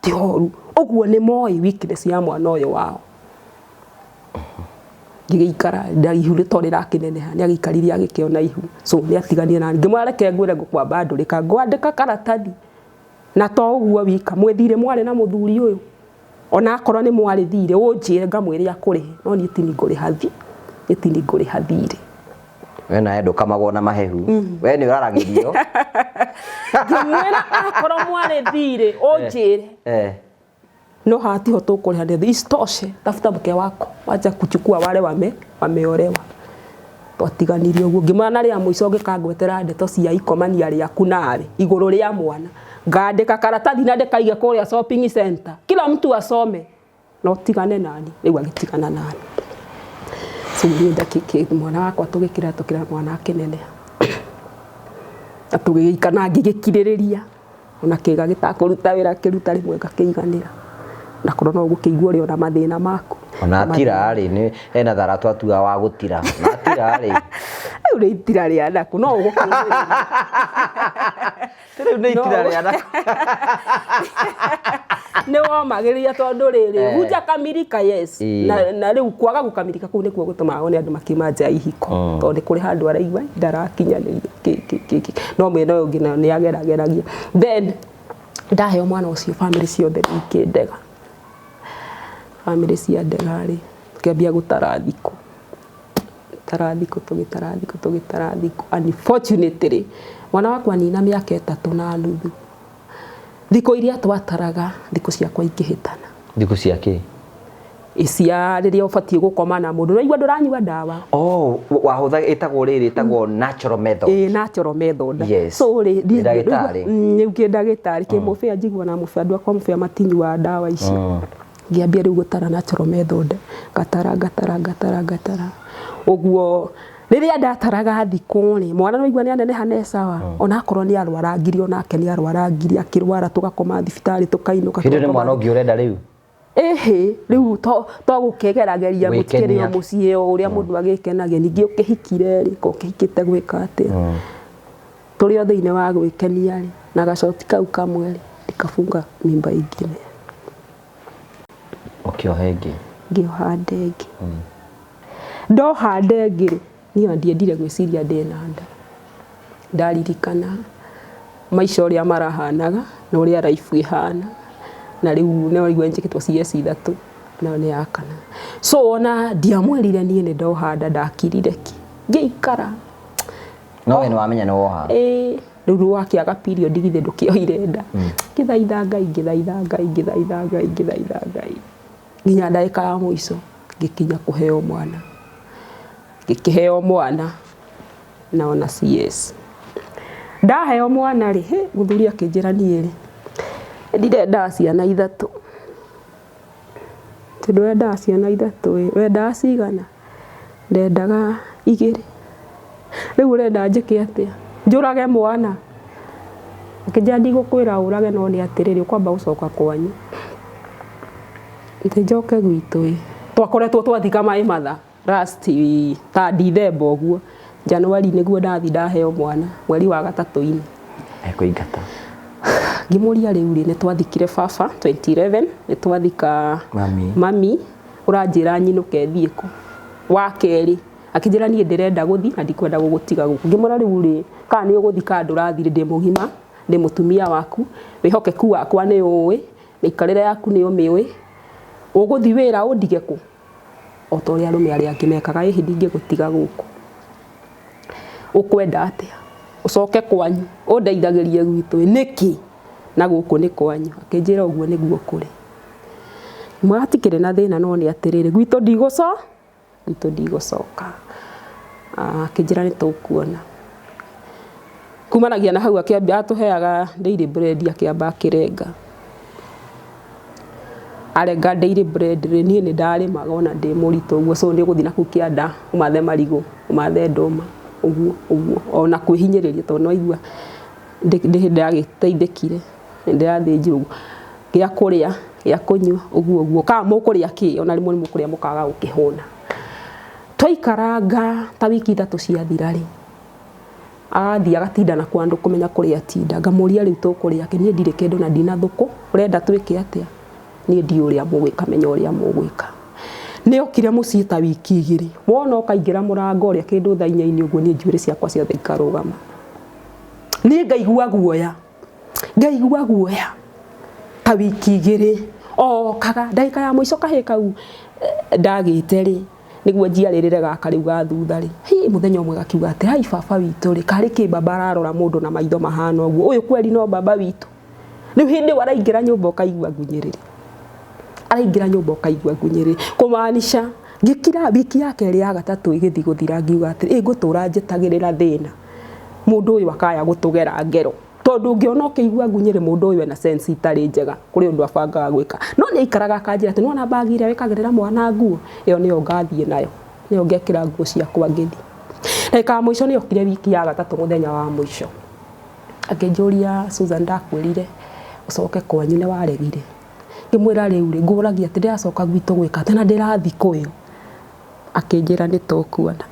tihoru uguo ni moi weakness ya mwana uyu wao ngigikara ndaihu ritorira kineneha ni agikariria agikiona ihu so ni atiganie na ngimwareke ngwire ngukwamba ndurika ngwandika karatathi na to uguo wika mwethire mware na muthuri uyu ona akoro ni mware thire unjire ngamwire akurihe no ni tini nguri hathi itini nguri hathire we na endo kama na mahehu we ni uraragirio ngimwira akoro mware thire unjire no hati ho tukuri hadi istoshe tafuta mke wako wacha kuchukua wale wameolewa twatiganirie uguo ngimana ria muico ngikangwetera ndeto cia ikomania ria kunare iguru ria mwana ngandika karatathi na ndikaige kuria shopping center kila mtu asome no tigane nani riu agitigana nani so ndienda kiki mwana wakwa tugikira mwana akinene atugikana ngigikiririria ona kiga gitakuruta wira kiruta rimwe ngakiiganira na korona ugukigwa ri ona mathina maku ona tira ari ni ena tharatu atua wa gutira na tira ari uri tira ri anaku no ugukiririria tira ni tira ri anaku ne wa magiria tondu riri huja kamirika yes na riu kwaga gukamirika ku nikuo gutuma one andu makimanja ihiko tondu kuri handu araigwa ndarakinyaniria no mwena uyu ngina ni agerageragia then ndaheo mwana ucio family ciothe ikindega family cia ndegari kiambia gutarathiko tugitarathiko unfortunately mwana wakwa nina miaka 3 na nuthu thiko iria twataraga thiko ciakwa ingihitana thiko ciake cia riria ubatie gukoma na mundu naigua nduranyua ndawa wahutha itagwo riri itagwo natural method natural method yes. So ri ndagitari nyukie ndagitari ke mufia njigua na mufia andu akwa mufia matinyua ndawa ici ngiambia riu gutara natural method gatara uguo riria ndataraga thiko ri mwana naigua ni anene hane sawa ona akorwo ni arwara ngiri ona ke ni arwara ngiri akirwara tugakoma thibitari tukainuka hindi ni mwana ungi urenda riu riu to gukegerageria mutikire mucie uria mundu agikenagia ningi ukihikire ri ko ukihikite gwika atia turi othe ine wa gwikenia ri na gacoti kau kamwe ri ndikafunga mimba ingine ukioha ingi ngioha ndenge ndoha ndenge ri niyo ndiendire gwiciria ndina nda ndaririkana maisha uria marahanaga na uria life ihana na riu ne waigua njikitwo CS 3 na ne yakana so ona ndiamwerire nie ne ndohanda ndakirire ki ngeikara no we ni wamenya no woha riu wakiaga period githe ndukioire nda ngithaitha ngai nginya ndagika ya muico ngikinya kuheo mwana ngikiheo mwana na ona CS ndaheo mwana ri muthuri akinjira nie ri ndirenda ciana ithatu ndenda ciana ithatu wenda cigana ndendaga 2 riu urenda njike atia njurage mwana akija ndigukwira urage no ni atiriri kwamba ucoka kwanyu njoke gwitu twakoretwo twathika mai matha last ta December uguo January niguo ndathi ndaheo mwana mweri wa 3 kuingata ngimuria riu ri ne twathikire baba 2011 ne twathika mami uranjira nyinuke thiiko wa keri akijira nie ndirenda guthi na ndikwenda gugutiga guku ngimura riu ri kana ni uguthika ndurathire ndi muhima ndi mutumia waku wihokeku wakwa ni uwi mikarire yaku ni umiwi uguthi wira undige ku otori arume ari akimekaga hindi ngigutiga guku ukwenda atia ucoke kwanyu undeithagirie gwitu niki na guku ni kwanyu akinjira uguo niguo kuri mwatikire na thina no ni atiriri gwitu ndigũcoka akinjira ni tukuona kumanagia na hau akiambia atuheaga daily bread akiamba kirenga arenga daily bread ni ndari magona ndi murito uguo so ndi guthi na kukianda umathe marigo umathe ndoma uguo ona kwihinyiriria to no igua ndagiteithikire ndirathĩnjirwo uguo gia kuria gia kunyua uguo ka mukuria ki ona rimwe mukuria mukaga ukihuna twaikaranga ta wiki 3 ciathira ri athia gatinda na kwandu kumenya kuria tinda ngamuria riu tukuria ki nie ndire kendo na ndina thuku urenda twike atia nie ndi uria mugwika menya uria mugwika ni okire mucii ta wiki 2 wona ukaingira murango uria kindu thainyaini uguo nie njuire ciakwa ciothe ikarugama ni ngaigua guoya ta wiki 2 kaga ndagika ya muico kahikau ndagite ri niguo njiaririre gaka riu ga thutha ri muthenya umwe gakiuga ati hai baba witu ri kari ki baba ararora mundu na maitho mahana uguo uyu kweli no baba witu riu hindi waraingira nyumba ukaigua ngunyiriri araingira nyumba ukaigua ngunyiriri kumaanisha ngikira wiki yake ri ya 3 igithi guthira ngiuga ati ngutura njitagirira thina mundu uyu akaya gutugera ngero tondu ngiona ukigua ngunyiri mundu uyu na sense itari njega kuri undu abangaga gwika no ni ikaraga akanjira ati nona bagi iria wikagirira mwana nguo iyo niyo ngathie nayo niyo ngekira nguo ciakwa ngithi eka muico ni okire wiki ya 3 muthenya wa muico akinjuria Susan ndakwirire ucoke kwanyu ne waregire ngimwira riu ri nguragia ati ndiracoka gwitu gwika tena ndirathi kuyo akinjira ni tukuona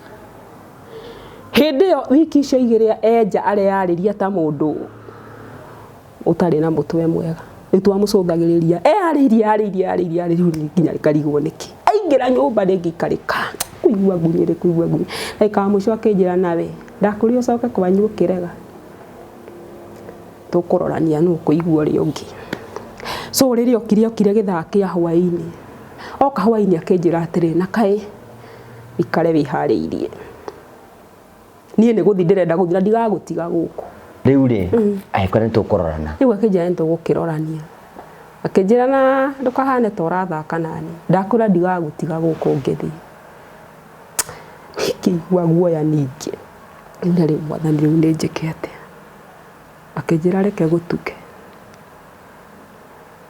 hindi yo wiki icio 2 enja ari yariria ta mundu utari na mutwe mwega ni twamucũthagĩrĩria ariria riu nginya rikarigwo niki aingira nyumba ngikarika kuigua ngunyiri eka muico akinjira nawe ndakuria ucoke kwanyu kirega tukurorania nu kuigua ri ungi so riri okire githaki ya hwaini oka hwaini akinjira atiri na kai ikare wihariirie nie ni guthi ndirenda guthira ndigagutiga guku riu ri aikore tukurorana riu akijana tugukirorania akijira na ndukahane torathaka nani ndakura ndigagutiga guku ngithi kigwa guoya ningi ndari mwathani riu njikete akijira reke gutuke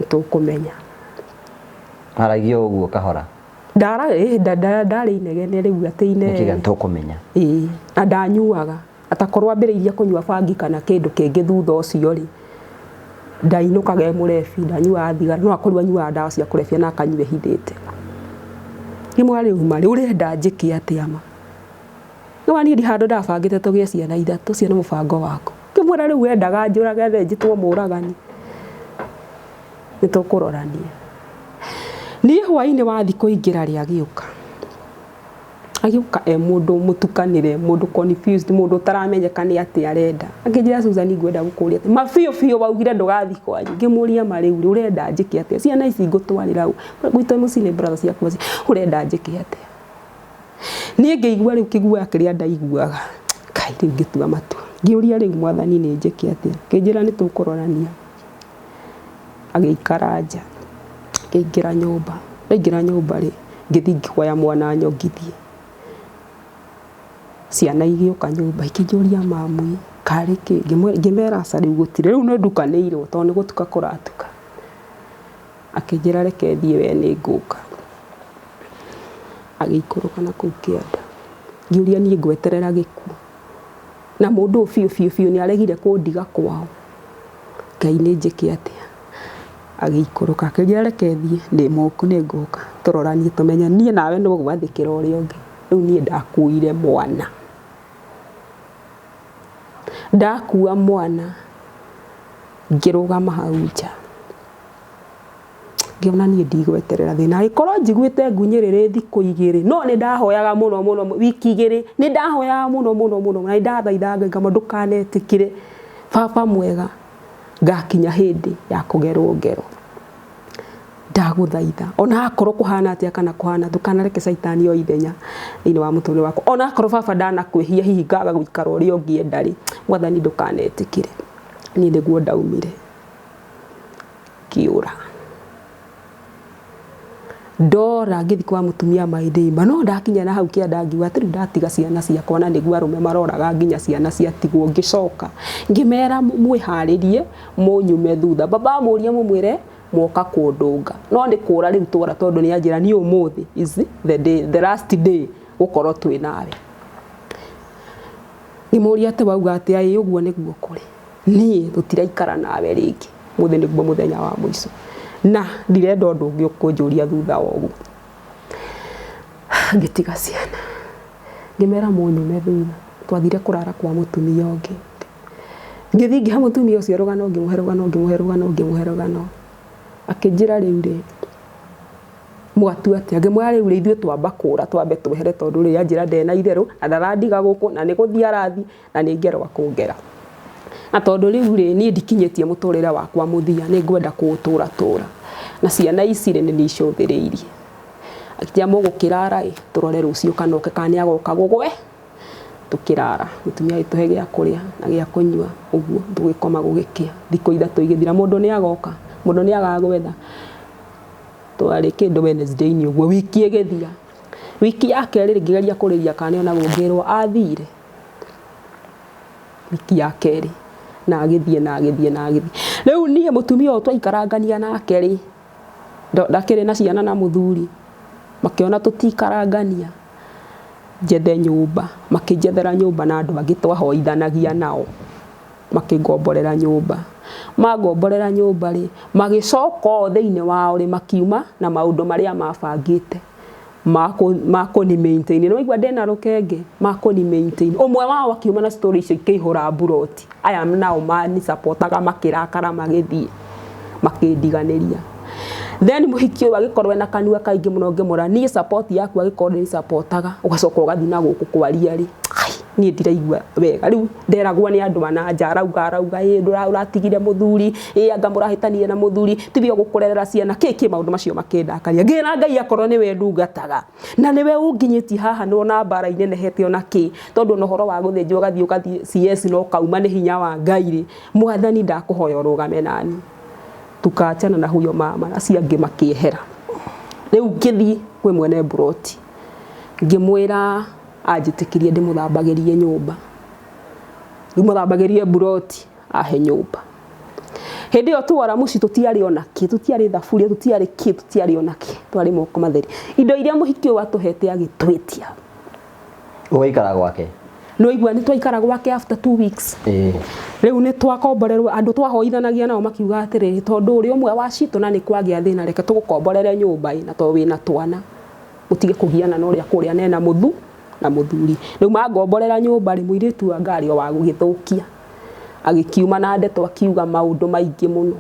tukumenya aragio uguo kahora ndari inegene riu atiine nikiga tukumenya ndanyuaga atakorwo ambiriirie kunyua bangi kana kindu kingi thutha ucio ri ndainukaga murebi ndanyua thigara no akorwo anyua ndawa cia kurebia na akanyue hithite nimwari umari urenda njiki atiama no wani ndi handu ndabangite tugie ciana ithatu ciana mubango wako kimwira riu wendaga njurage thenjitwo muragani nitukurorania ni hwaini wa thiko ingira ri agiuka mundu mutukanire mundu confused mundu taramenyeka ni ati arenda akijira Susan ngwenda gukuria ati mafio fio baugire ndugathi kwanyu ngimuria mariu urenda njiki ati ciana ici ngutwarira gwito mucine brothers yaku urenda njiki ati ni ngeigua riu kigua kiria ndaiguaga kai riu ngitua matu ngiuria riu mwathani ni njiki ati kijira ni tukurorania agikara nja ngiingira nyumba ri ngithi ngikoya mwana nyongithie ciana igioka nyumba ikijuria mamu kariki ngimera sari gutire riu no ndukanirwo to ni gutuka kuratuka akijira reke thie we ni nguka agikuruka na kukienda ngiuria ni ngweterera giku na mundu fiu ni aregire kundiga kwao Ngai ni njiki atia agikuruka akijira reke thie ndi muku ni nguka turoranie tumenya nie nawe no gwathikira uria ungi riu ni ndakuire mwana ndakua mwana ngirugama hau nja ngiona ni ndigweterera thina ikorwo njiguite ngunyirire thiku igiri no ni ndahoyaga muno wiki igiri ni ndahoyaga muno na ndathaithaga ngamo ndukanetikire baba mwega ngakinya hindi ya kugerwo ngero ndaguthaitha ona akorwo kuhana atia kana kuhana tukanareke saitani o ithenya ini wa mutune wako ona akorwo baba ndanakwihia hihi ngaga guikara uria ungienda ri mwathani ndukanetikire ni niguo ndaumire kiura ndora ngithi kwa mutumia maithima no ndakinya na hau kianda ngiwa ati ndatiga ciana ciakwa na niguo arume maroraga nginya ciana ciatigwo ngicoka ngimera mwiharirie munyume thutha baba muria mumwire mwoka kundunga no ndi kura riu twara tondu ni anjira ni umuthi is the last day ukorwo twi nawe ni muria te wauga ati ai uguo niguo kuri ni tutiraikara nawe ringi muthi niguo muthenya wa muico na ndirenda undu ungi ukunjuria thutha wogu ngitiga ciana ngimera munyume thutha twathire kurara kwa mutumia ungi ngithi ngiha mutumia ucio rugano ngimuherugano akijira riu ri mwatu ati ngimwira riu ri ithuĩ twamba kũra twambe twehere tondu ri anjira ndena itheru na ndarandiga guku na ni guthia rathi na ni ngerwa kungera na tondu riu ri ni ndikinyetie muturire wakwa muthia ni ngwenda kuutura na ciana ici ri ni icuthiriirie akija mugukirara turore rucio kanoke kani agoka gugwe tukirara mutumia ituhe gia kuria na gia kunyua uguo tugikoma gugikia thiko ithatu igithira mundu ni agoka mundu ni agagwetha twari kindu Wednesday ni uguo wiki igithia wiki yake ri ngigeria kuriria kani ona gungirwo athire wiki yake ri na agithie riu nie mutumia o twaikarangania nake ri ndakire na ciana na muthuri makiona tutikarangania jethe nyumba makijethera nyumba na andu angi twahoithanagia nao makigomborera nyumba magomborera nyumba ri magicoka thiini wao ri makiuma na maundu maria mabangite mako ni maintain no igwa ndena rukenge mako ni maintain umwe wao akiuma na story icio ikihura buroti I am now man supportaga makirakara magithie makindiganiria then muhiki uyu agikorwe na kanua kaingi muno ngimura ni support yaku agikorwe ni supportaga ugacoka ugathi na guku kwaria ri niĩ ndiraigua wega riu nderagwo nĩ andũ ana nja arauga uratigire muthuri anga mũrahĩtanirie na muthuri tibi gũkũrerera ciana kĩĩ maũndũ macio makĩndakaria ngĩra Ngai akorwo nĩwe ndungataga na nĩwe ũnginyĩtie haha no na mbara inenehete ona kĩ tondũ no horo wa gũthĩnjwo ũgathiĩ CS no kauma nĩ hinya wa Ngai rĩ mwathani ndakũhoya ũrũgame nani tukachana na huyo mama acio angĩ makĩehera rĩu ngĩthiĩ kwĩ mwene Buroti ngĩmwĩra anjĩtĩkĩrie ndĩmũthambagĩrie nyũmba ndĩmũthambagĩrie Buroti ahe nyũmba hĩndĩ ĩyo twara muci tũtiarĩ ona kĩ tũtiarĩ thaburia tũtiarĩ kĩ tũtiarĩ ona kĩ twarĩ moko matheri indo iria mũhiki ũyũ atũhete agĩtwĩtia ũgaikara gwake no igua nĩ twaikara gwake after 2 weeks rĩu nĩ twakomborerwo andũ twahoithanagia nao makiuga atĩrĩrĩ tondũ ũrĩ ũmwe wa citũ na nĩ kwagĩa thĩna reke tũgũkomborere nyũmba na to wĩna twana mutige kugiana no ria kuria nena muthu na muthuri riu mangomborera nyumba ri muiritu wa ngari wa gugithukia agikiuma na ndeto akiuga maundu maingi muno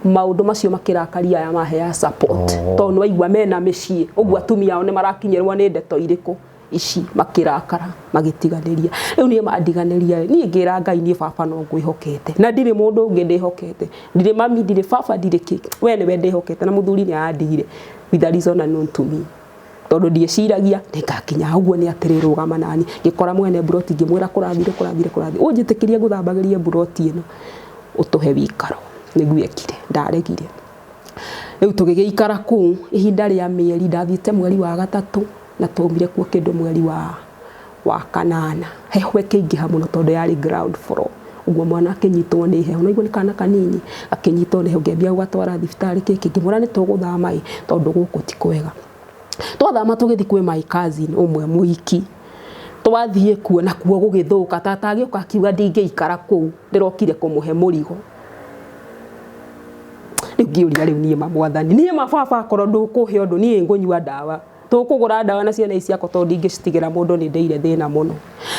maundu macio makirakaria ya mahe ya support to no igwa mena micii ugwa atumia ao ne marakinyerwa ni ndeto iriku ici makirakara magitiganiria riu nie mandiganiria nie ngira Ngai nie baba no ngwihokete na ndire mundu ungi ndihokete ndire mami ndire baba ndire kiki we ni we ndihokete na muthuri ni andigire with a reason unknown to me tondu ndieciragia ndikakinya uguo ni atirirugama nani ngikora mwene Buroti ngimwira kurathire unjitikirie nguthambagĩrie Buroti ino utuhe wikaro niguekire ndaregire riu tugigikara ku ihinda ria mieri ndathiite mweri wa gatatu na tumire kuo kindu mweri wa kanana heho kingiha muno tondu yari ground floor uguo mwana akinyitwo ni heho naigua ni kana kanini akinyitwo ni heho ngiambia gwatwara thibitari kiki ngimura ni tuguthama tondu guku ti kwega twathama tugithi kwi my cousin umwe muiki twathie kuo na kuo gugithuka tata agioka akiuga ndingeikara kuu ndirokire kumuhe murigo ngiuria riu nie mamwathani nie mababa korwo ndukuhe undu nie ngunyua ndawa tukugura ndawa na ciana iciako to ndingicitigera mundu ni ndeire thina muno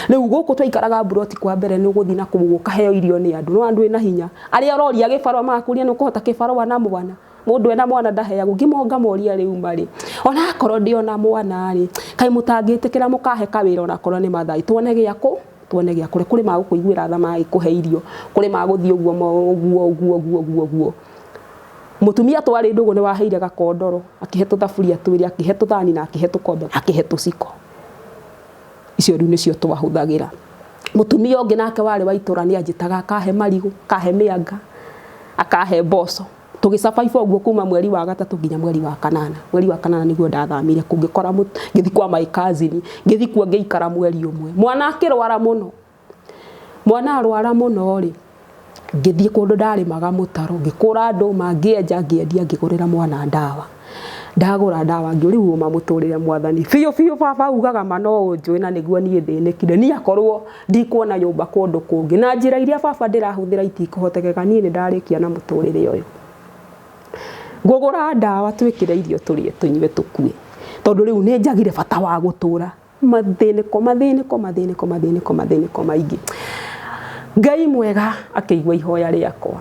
riu guku twaikaraga Buroti kwa mbere ni guthi na kumuguka heo irio ni andu no andu ina hinya aria aroria gibarwa makuria ni kuhota kibarwa na mwana mundu ena mwana ndaheagwo ngimonga moria riu mari ona akorwo ndiona mwana ri kai mutangitikira mukahe kawira ona akorwo ni mathai tuone giako kuri magukuiguira tha mai kuhe irio kuri maguthii uguo mutumia twari ndugu ni waheire gakondoro akihe tuthaburia twiri akihe tuthani na akihe tukombe akihe tuciko icio riu nicio twahuthagira mutumia ungi nake wari waitura ni anjitaga akahe marigu akahe mianga akahe mboco tugicabaibwo uguo kuma mweri wa gatatu nginya mweri wa kanana niguo ndathamire kungikora ngithi kwa my cousin ngithi kuo ngeikara mweri umwe mwana akirwara muno ri ngithie kundu ndarimaga mutaro ngikura nduma ngienja ngiendia ngigurira mwana ndawa ndagura ndawa ngiriu mamuturire mwathani biu baba ugaga mano unjui na niguo nie thinikire ni akorwo ndikuona nyumba kundu kungi na njira iria baba ndirahuthira itikuhotekeka nie ni ndarikia na muturire uyu ngugura ndawa twikire irio turie tunywe tukue tondu riu ni njagire bata wa gutura mathiniko maingi Ngai mwega akĩigua ihoya rĩakwa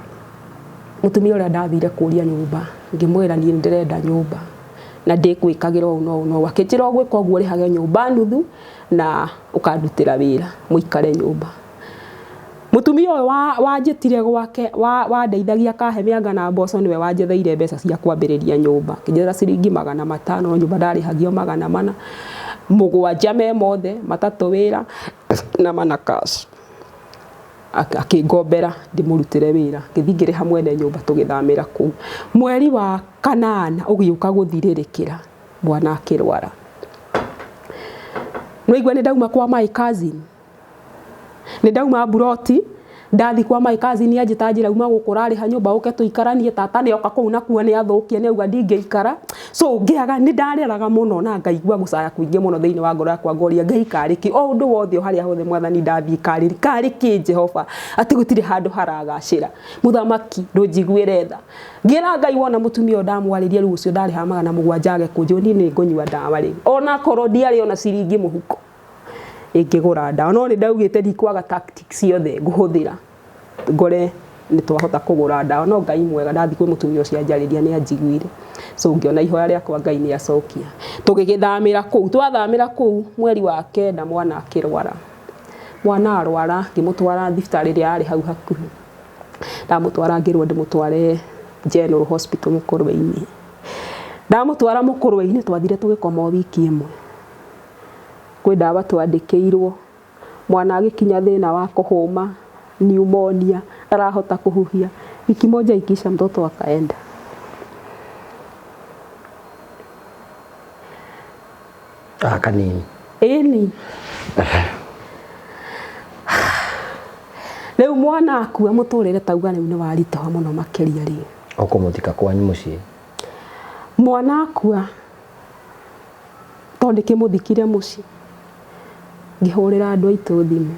mutumia ũrĩa ndathire kũria nyũmba ngĩmwĩra niĩ ndirenda nyũmba na ndikwĩkagĩra ũũ no akĩnjĩra gwĩka ũguo rĩhage nyũmba nuthu na ũkandutĩra wĩra mũikare nyũmba mutumia ũyũ wanjĩtire gwake wandeithagia akahe mĩanga na mboco niwe wanjetheire mbeca cia kwambĩrĩria nyũmba kĩnjĩra ciringi 500 nyũmba ndarĩhagio 400 mũgwanja me mothe 3 wĩra na mana cash akigombera ndimurutire wira ngithingire hamwe na nyumba tugithamira ku mweri wa kanana ugiuka guthiririkira mwana akirwara noigwa ni ndauma kwa my cousin ni ndauma Buroti ndathi kwa my cousin ajitanjira uma gukurari ha nyumba uke tuikaranie tata ni oka kuu na kuo ni athukie ni uga ndingeikara so ngiaga ni ndareraga muno na ngaigua gucaya kuingi muno thiini wa ngoro yakwa ngoria Ngai kariki o undu wothe haria hothe mwathani ndathi kariki Jehova ati gutire handu haragacira muthamaki ndunjiguire tha ngira Ngai wona mutumia ndamwaririe riu ucio ndari ha 700 kunjoni ni ngunyua ndawa ri ona korwo ndiari ona ciringi muhuko ingigura ndawa no ni ndaugite ndikwaga tactics ciothe nguhuthira ngore nĩ twahota kũgũra ndawa no Ngai mwega ndathi kwĩ mũtumia ũcio anjarĩria nĩ anjiguire so ngĩona ihoya rĩakwa Ngai nĩ acokia tũgĩgĩthamĩra kũu twathamĩra kũu mweri wa kenda mwana akĩrwara mwana arwara ngĩmũtwara thibitarĩ ĩrĩa yarĩ hau hakuhĩ ndamũtwara ngĩrwo ndĩmũtware General Hospital Mũkũrwe-inĩ ndamũtwara Mũkũrwe-inĩ twathire tũgĩkoma wiki ĩmwe kwĩ ndawa twandĩkĩirwo mwana agĩkinya thĩna wa kũhũma pneumonia arahota kuhuhia wiki moja ikisha mtoto akaenda kanini eni leo mwana akua mũtũrĩre tauga nĩ waritoha mũno makĩria rĩ okũmũthika kwanyu mũciĩ mwana akua tondũ kĩmũthikire mũciĩ ngĩhũrĩra andũ aitũ thimũ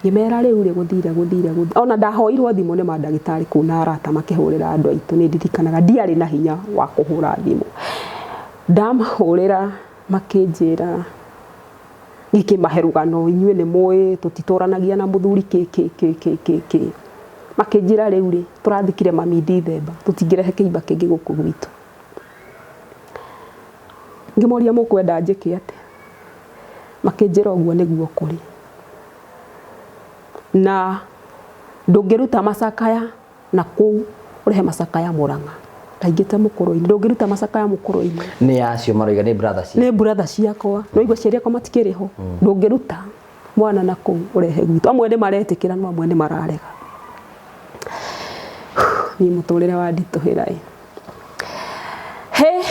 ngĩmera rĩu rĩ gũthire ona ndahoirwo thimũ nĩ mandagĩtarĩ kũu na arata makĩhũrĩra andũ aitũ nĩ ndirikanaga ndiarĩ na hinya wa kũhũra thimũ ndamahũrĩra makĩnjĩra ngĩkĩmahe rũgano inyuĩ nĩ mũĩ tũtitũranagia na mũthuri kĩ makĩnjĩra rĩu rĩ tũrathikire mami Ndithemba tũtingĩrehe kĩimba kĩngĩ gũkũ gwitũ ngĩmoria mũkwenda njĩke atĩa makĩnjĩra ũguo nĩguo kũrĩ na ndũngĩruta macakaya na kũu ũrehe macakaya Mũrang'a ndaingĩte Mũkũrwe-inĩ ndũngĩruta macakaya Mũkũrwe-inĩ nĩ acio maroiga nĩ brother ciakwa nĩ brother ciakwa no igua ciari akwa matikĩrĩ ho ndũngĩruta mwana na kũu ũrehe gwitũ amwe nĩ maretĩkĩra no amwe nĩ mararega niĩ mũtũrĩre wa nditũhĩra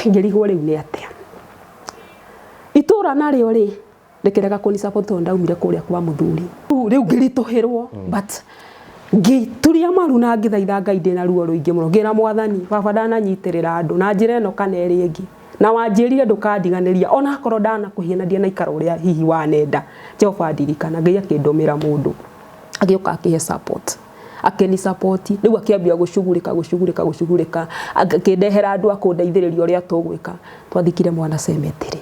ngĩrigwo rĩu nĩ atĩa itũra narĩo rĩ rekerega kũni support ndaumire kũrĩa kwa mũthuri rĩu ngĩritũhĩrwo but ngĩturia maru na ngĩthaitha Ngai ndĩ na ruo rũingĩ mũno ngĩra mwathani baba ndananyitĩrĩra andũ na njĩra ĩno kana ĩrĩ ĩngĩ na wanjĩrire ndũkandiganĩria ona korwo ndanakũhia na ndiana ikara ũrĩa hihi wanenda Jehova ndirikana Ngai akĩndũmĩra mũndũ agĩũka akĩhe support akeni support rĩu akĩambia gũcugurĩka akĩndehera andũ akũndeithĩrĩria ũrĩa tũgwĩka twathikire mwana cemetery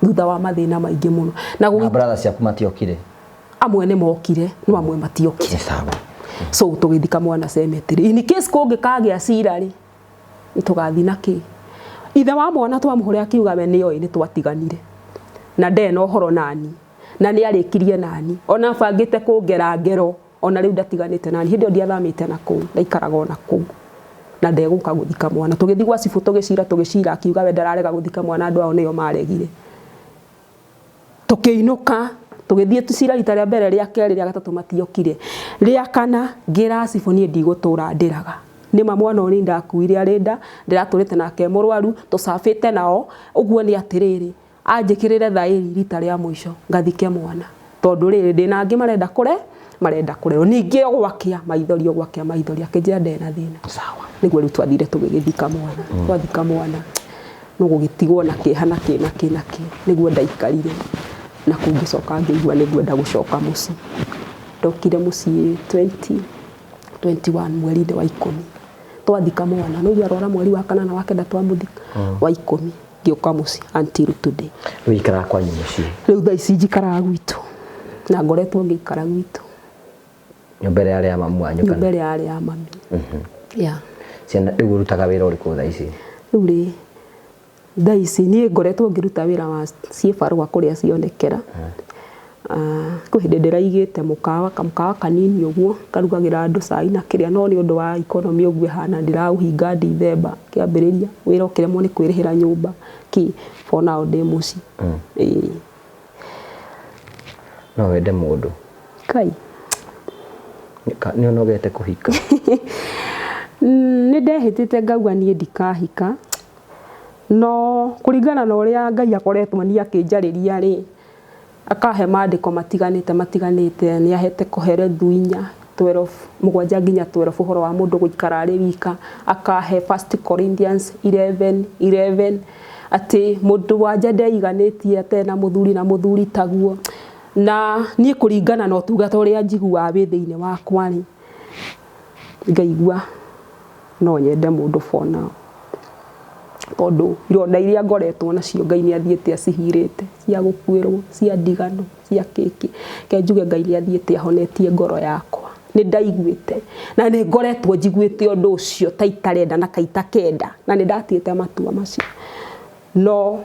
thutha wa mathĩna maingĩ mũno na brother ciaku matiokire amwe nĩ mokire no amwe matiokire so tũgĩthika mwana cemetery in case kũngĩkagĩa cira rĩ nĩtũgathi nakĩ ithe wa mwana twamũhũrĩra akiuga we nĩoĩ nĩ twatiganire na ndena ũhoro nani na nĩ arĩkirie nani ona bangĩte kũngera ngero ona rĩu ndatiganĩte nani hĩndĩ ĩyo ndiathamĩte na kũu ndaikaraga ona kũu na ndegũka gũthika mwana tũgĩthi gwa cibũ tũgĩcira akiuga we ndararega gũthika mwana andũ ao nĩo maregire tukĩinũka tũgĩthiĩ tucira rita rĩa mbere rĩa kerĩ rĩa gatatũ matiokire rĩa kana ngĩra cibũ niĩ ndigũtũra ndĩraga nĩma mwana ũyũ ndakuire arĩnda ndĩratũrĩte nake mũrwaru tũcabĩte nao ũguo nĩ atĩrĩrĩ anjĩkĩrĩre thaĩri rita rĩa mũico ngathike mwana tondũ rĩrĩ ndĩna angĩ marenda kũrerwo ningĩ gwakia maithori akĩnjĩra ndena thĩna sawa nĩguo rĩu twathire tũgĩthika mwana twathika mwana no gũgĩtigwo na kĩeha na kĩ nĩguo ndaikarire na kũngĩcoka ngĩigua nĩngwenda gũcoka mũciĩ ndokire mũciĩ 2021 mweri-inĩ wa 10 twathika mwana no arwara mweri wa kana na wa kenda twamũthika wa 10 ngĩũka mũciĩ until today rĩu ikara kwanyu mũciĩ rĩu thaa ici njikaraga gwitũ na ngoretwo ngĩikara gwitũ nyũmba ĩrĩa yarĩ ya mamu wanyu kana nyũmba ĩrĩa yarĩ ya mami yeah ciana rĩu ũrutaga wĩra ũrĩkũ thaa ici rĩu rĩ thaa ici niĩ ngoretwo ngĩruta wĩra wa ciĩbarũa kũrĩa cionekera kwĩ hĩndĩ ndĩraigĩte mũkawa kanini ũguo karugagĩra andũ cai na kĩrĩa no nĩ ũndũ wa economy ũguo ihana ndĩraũhinga Ndithemba kĩambĩrĩria wĩra ũkĩremwo nĩ kwĩrĩhĩra nyũmba for now ndĩ mũciĩ no wende mũndũ Kai nĩ onogete kũhika nĩ ndehĩtĩte ngauga niĩ ndikahika no kũringana na ũrĩa Ngai akoretwo niĩ akĩnjarĩria rĩ akahe maandĩko matiganĩte nĩ ahete Koherethu 4:12 mũgwanja nginya 12 ũhoro wa mũndũ gũikara arĩ wika akahe 1 Corinthians 11:11 atĩ mũndũ wanja ndeiganĩtie atena mũthuri na mũthuri taguo na niĩ kũringana na ũtungata ũrĩa njiguaga wĩ thĩinĩ wakwa rĩ ngaigua no nyende mũndũ for now tondũ ironda iria ngoretwo nacio Ngai nĩ athiĩte acihirĩte cia gũkuĩrwo cia ndigano cia kĩki ke njuge Ngai nĩ athiĩte ahonetie ngoro yakwa nĩ ndaiguĩte na nĩ ngoretwo njiguĩte ũndũ ũcio ta itarenda na kaita kenda na nĩ ndatuĩte matua macio no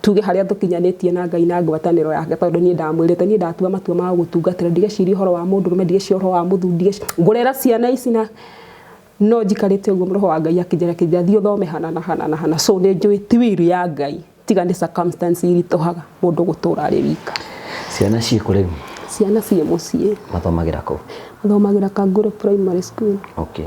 tuge harĩa tũkinyanĩtie na Ngai na ngwatanĩro yake tondũ niĩ ndamwĩrĩte niĩ ndatua matua ma gũtungatĩra ndigeciria ũhoro wa mũndũrũme ndigeciria ũhoro wa mũthuri ngũrera ciana ici na no njikarĩte ũguo roho wa Ngai akĩnjerekeria thiĩ ũthome hana so nĩ njũĩ ti wĩru ya Ngai tiga nĩ circumstance iritũhaga mũndũ gũtũra arĩ wika. Ciana ciĩ kũ rĩu? Ciana ciĩ mũciĩ. Mathomagĩra kũ? Mathomagĩra Kangũrũ Primary School. Okay.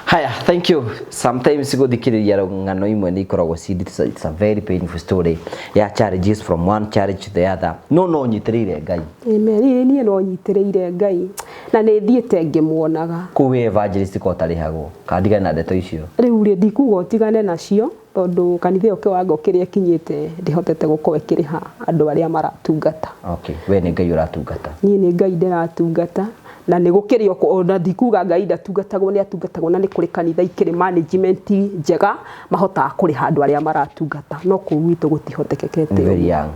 Haya, thank you. Sometimes gũthikĩrĩria ng'ano imwe nĩ ikoragwo it's a very painful story ya challenges from one challenge to the other. No nyitĩrĩire Ngai. Amen. Niĩ no nyitĩrĩire Ngai na nĩ thiĩte ngĩmuonaga. Kũu evangelist ko tarĩhagwo. Kandigana na ndeto icio. Rĩu rĩ ndikuga ũtigane nacio tondũ kanitha ũyũ kĩwango kĩrĩa kinyĩte ndihotete gũkorwo kĩrĩha andũ arĩa maratungata. Okay, we nĩ Ngai ũratungata. Niĩ nĩ Ngai ndĩratungata na nĩ gũkĩrĩ ona ndikuga Ngai ndatungatagwo nĩ atungatagwo na nĩ kũrĩ kanitha ikĩrĩ management njega mahotaga kũrĩha andũ arĩa maratungata no kũu gwitũ gũtihotekekete. Very young.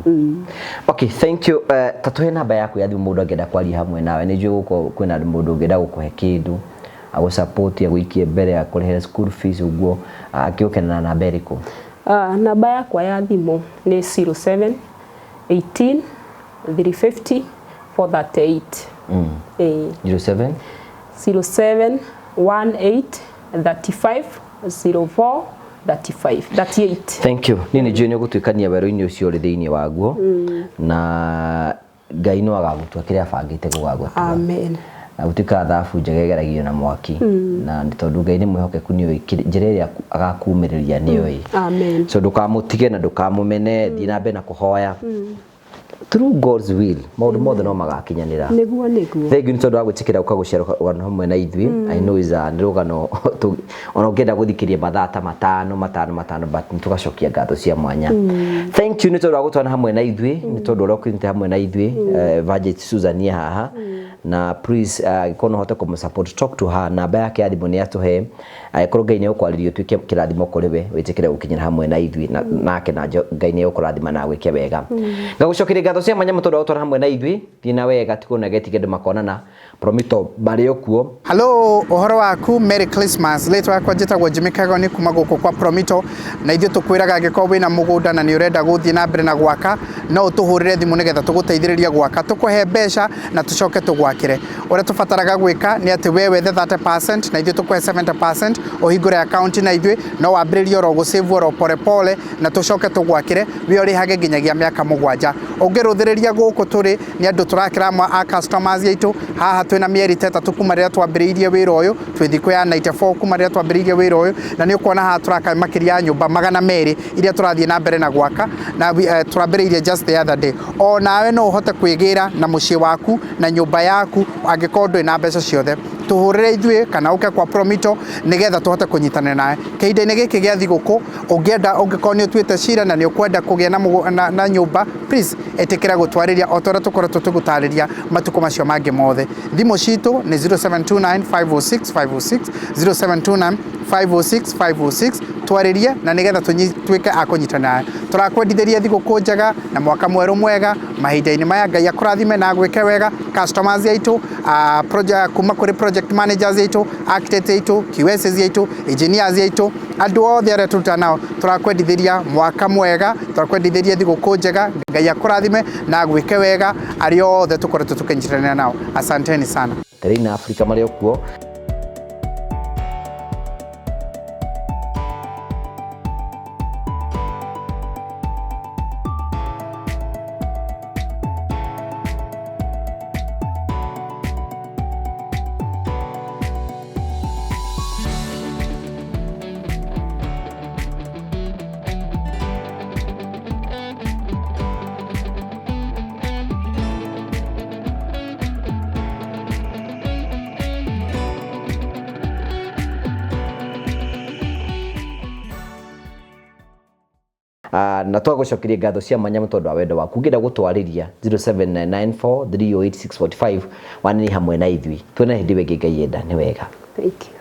Okay, thank you. Tatuhe namba yaku ya thimũ mũndũ angĩenda kwaria hamwe nawe nĩ njũĩ gũkũ kwĩna mũndũ ũngĩenda gũkũhe kĩndũ agũ support agũikie mbere ya kũrĩha school fees ũguo akĩũkena na namba ĩrĩkũ? Namba yakwa ya thimũ nĩ 07 18 350 438. 07 07 18 35 04 35 38. Thank you. Nini njũĩ nĩ ũgũtuĩkania werũ-inĩ ũcio ũrĩ thĩinĩ waguo na Ngai no agagũtua kĩrĩa abangĩte gũgagũtua. Amen. Gũtuĩka thabu njega ĩgeragio na mwaki na tondũ Ngai nĩ mwĩhokeku nĩoĩ njĩra ĩrĩa agakumĩrĩria nĩoĩ. Amen. So ndũkamũtige na ndũkamũmene thiĩ na mbere na kũhoya. Through God's will maũndũ mothe no magakinyanĩra. Nĩguo. Thank you nĩ tondũ wa gwĩtĩkĩra ũkagũcera rũgano hamwe na ithuĩ. I know is a rũgano ona ũngĩenda gũthikĩria mathaa ta matano but nĩtũgacokia ngatho cia mwanya. Thank you nĩ tondũ wa gũtwarana hamwe na ithuĩ nĩ tondũ ũrĩa ũkĩnyita hamwe na ithuĩ Evangelist Susan haha na please kono hote kũmũsupport talk to her namba yake ya thimũ nĩ atũhe agĩkorwo Ngai nĩ ũkwarĩrio tuĩke kĩrathimo kũrĩ we wĩtĩkĩre gũkinyĩra hamwe na ithuĩ nake na Ngai nĩ ũkũrathima na gwĩke wega. Ngagũcokeria ngatho cia mwanya mũtũra ũtwara hamwe na ithuĩ thiĩ na wega tiguo na getige ndũ makonana Promito barĩ okuo. Hello, ũhoro waku, Merry Christmas. Rĩtwa yakwa njĩtagwo Jimmy Kagoni kuma gũkũ kwa Promito na ithuĩ tũkwĩraga angĩkorwo wĩna mũgũnda na nĩ ũrenda gũthiĩ na mbere na gwaka no ũtũhũrĩre thimũ nĩgetha tũgũteithĩrĩria gwaka tũkũhe mbeca na tũcoke tũgwakĩre. Ũrĩa tũbataraga gwĩka nĩ atĩ we wethe 30% na ithuĩ tũkũhe 70% ũhingũre account na ithuĩ no wambĩrĩrie oro gũsave oro pole na tũcoke tũgwakĩre we ũrĩhage nginyagia mĩaka 7. Ũngĩrũthĩrĩria gũkũ tũrĩ nĩ andũ tũrakĩra a customers aitũ haha twĩna mĩeri 3 kuma rĩrĩa twambĩrĩirie wĩra ũyũ twĩ thikũ ya 94 kuma rĩrĩa twambĩrĩirie wĩra ũyũ na nĩ ũkuona haha tũraka makĩria ya nyũmba 200 iria tũrathiĩ na mbere na gwaka na twambĩrĩirie just the other day. O nawe no ũhote kwĩgĩra na mũciĩ waku na nyũmba yaku angĩkorwo ndũrĩ na mbeca ciothe tuhurire ithuĩ kana uke kwa Promito nigetha tuhote kunyitanira nawe kĩhinda-inĩ gĩkĩ gĩa thigũkũ ũngĩkorwo nĩ ũtuĩte cira na nĩ ũkwenda kũgĩa na nyũmba please etĩkĩra gũtwarĩria o ta ũrĩa tũkoretwo tũgũtarĩria matukũ macio mangĩ mothe. Thimũ citũ nĩ 0729 506 506 0729 506 506 twarĩrie na nigetha tuĩke a kũnyitanĩra. Tũrakwendithĩria thigũkũ njega na mwaka mwerũ mwega mahinda-inĩ maya. Ngai akũrathime na gwĩke wega. Customers aitũ kuma kũrĩ project managers aitũ, architects aitũ, QSs aitũ, engineers aitũ, andũ othe arĩa tũruta nao tũrakwendithĩria mwaka mwega, tũrakwendithĩria thigũkũ njega. Ngai akũrathime na gwĩke wega arĩa othe tũkoretwo tũkĩnyitanĩra nao. Asanteni sana. Terina Afrika marĩ okuo. Na twagucokeria ngatho cia mwanya tondu wa wendo waku. Ngĩenda gũtwarĩria 0794308645 wanini hamwe na ithuĩ. Tuone hĩndĩ ĩngĩ Ngai enda nĩ wega. Thank you.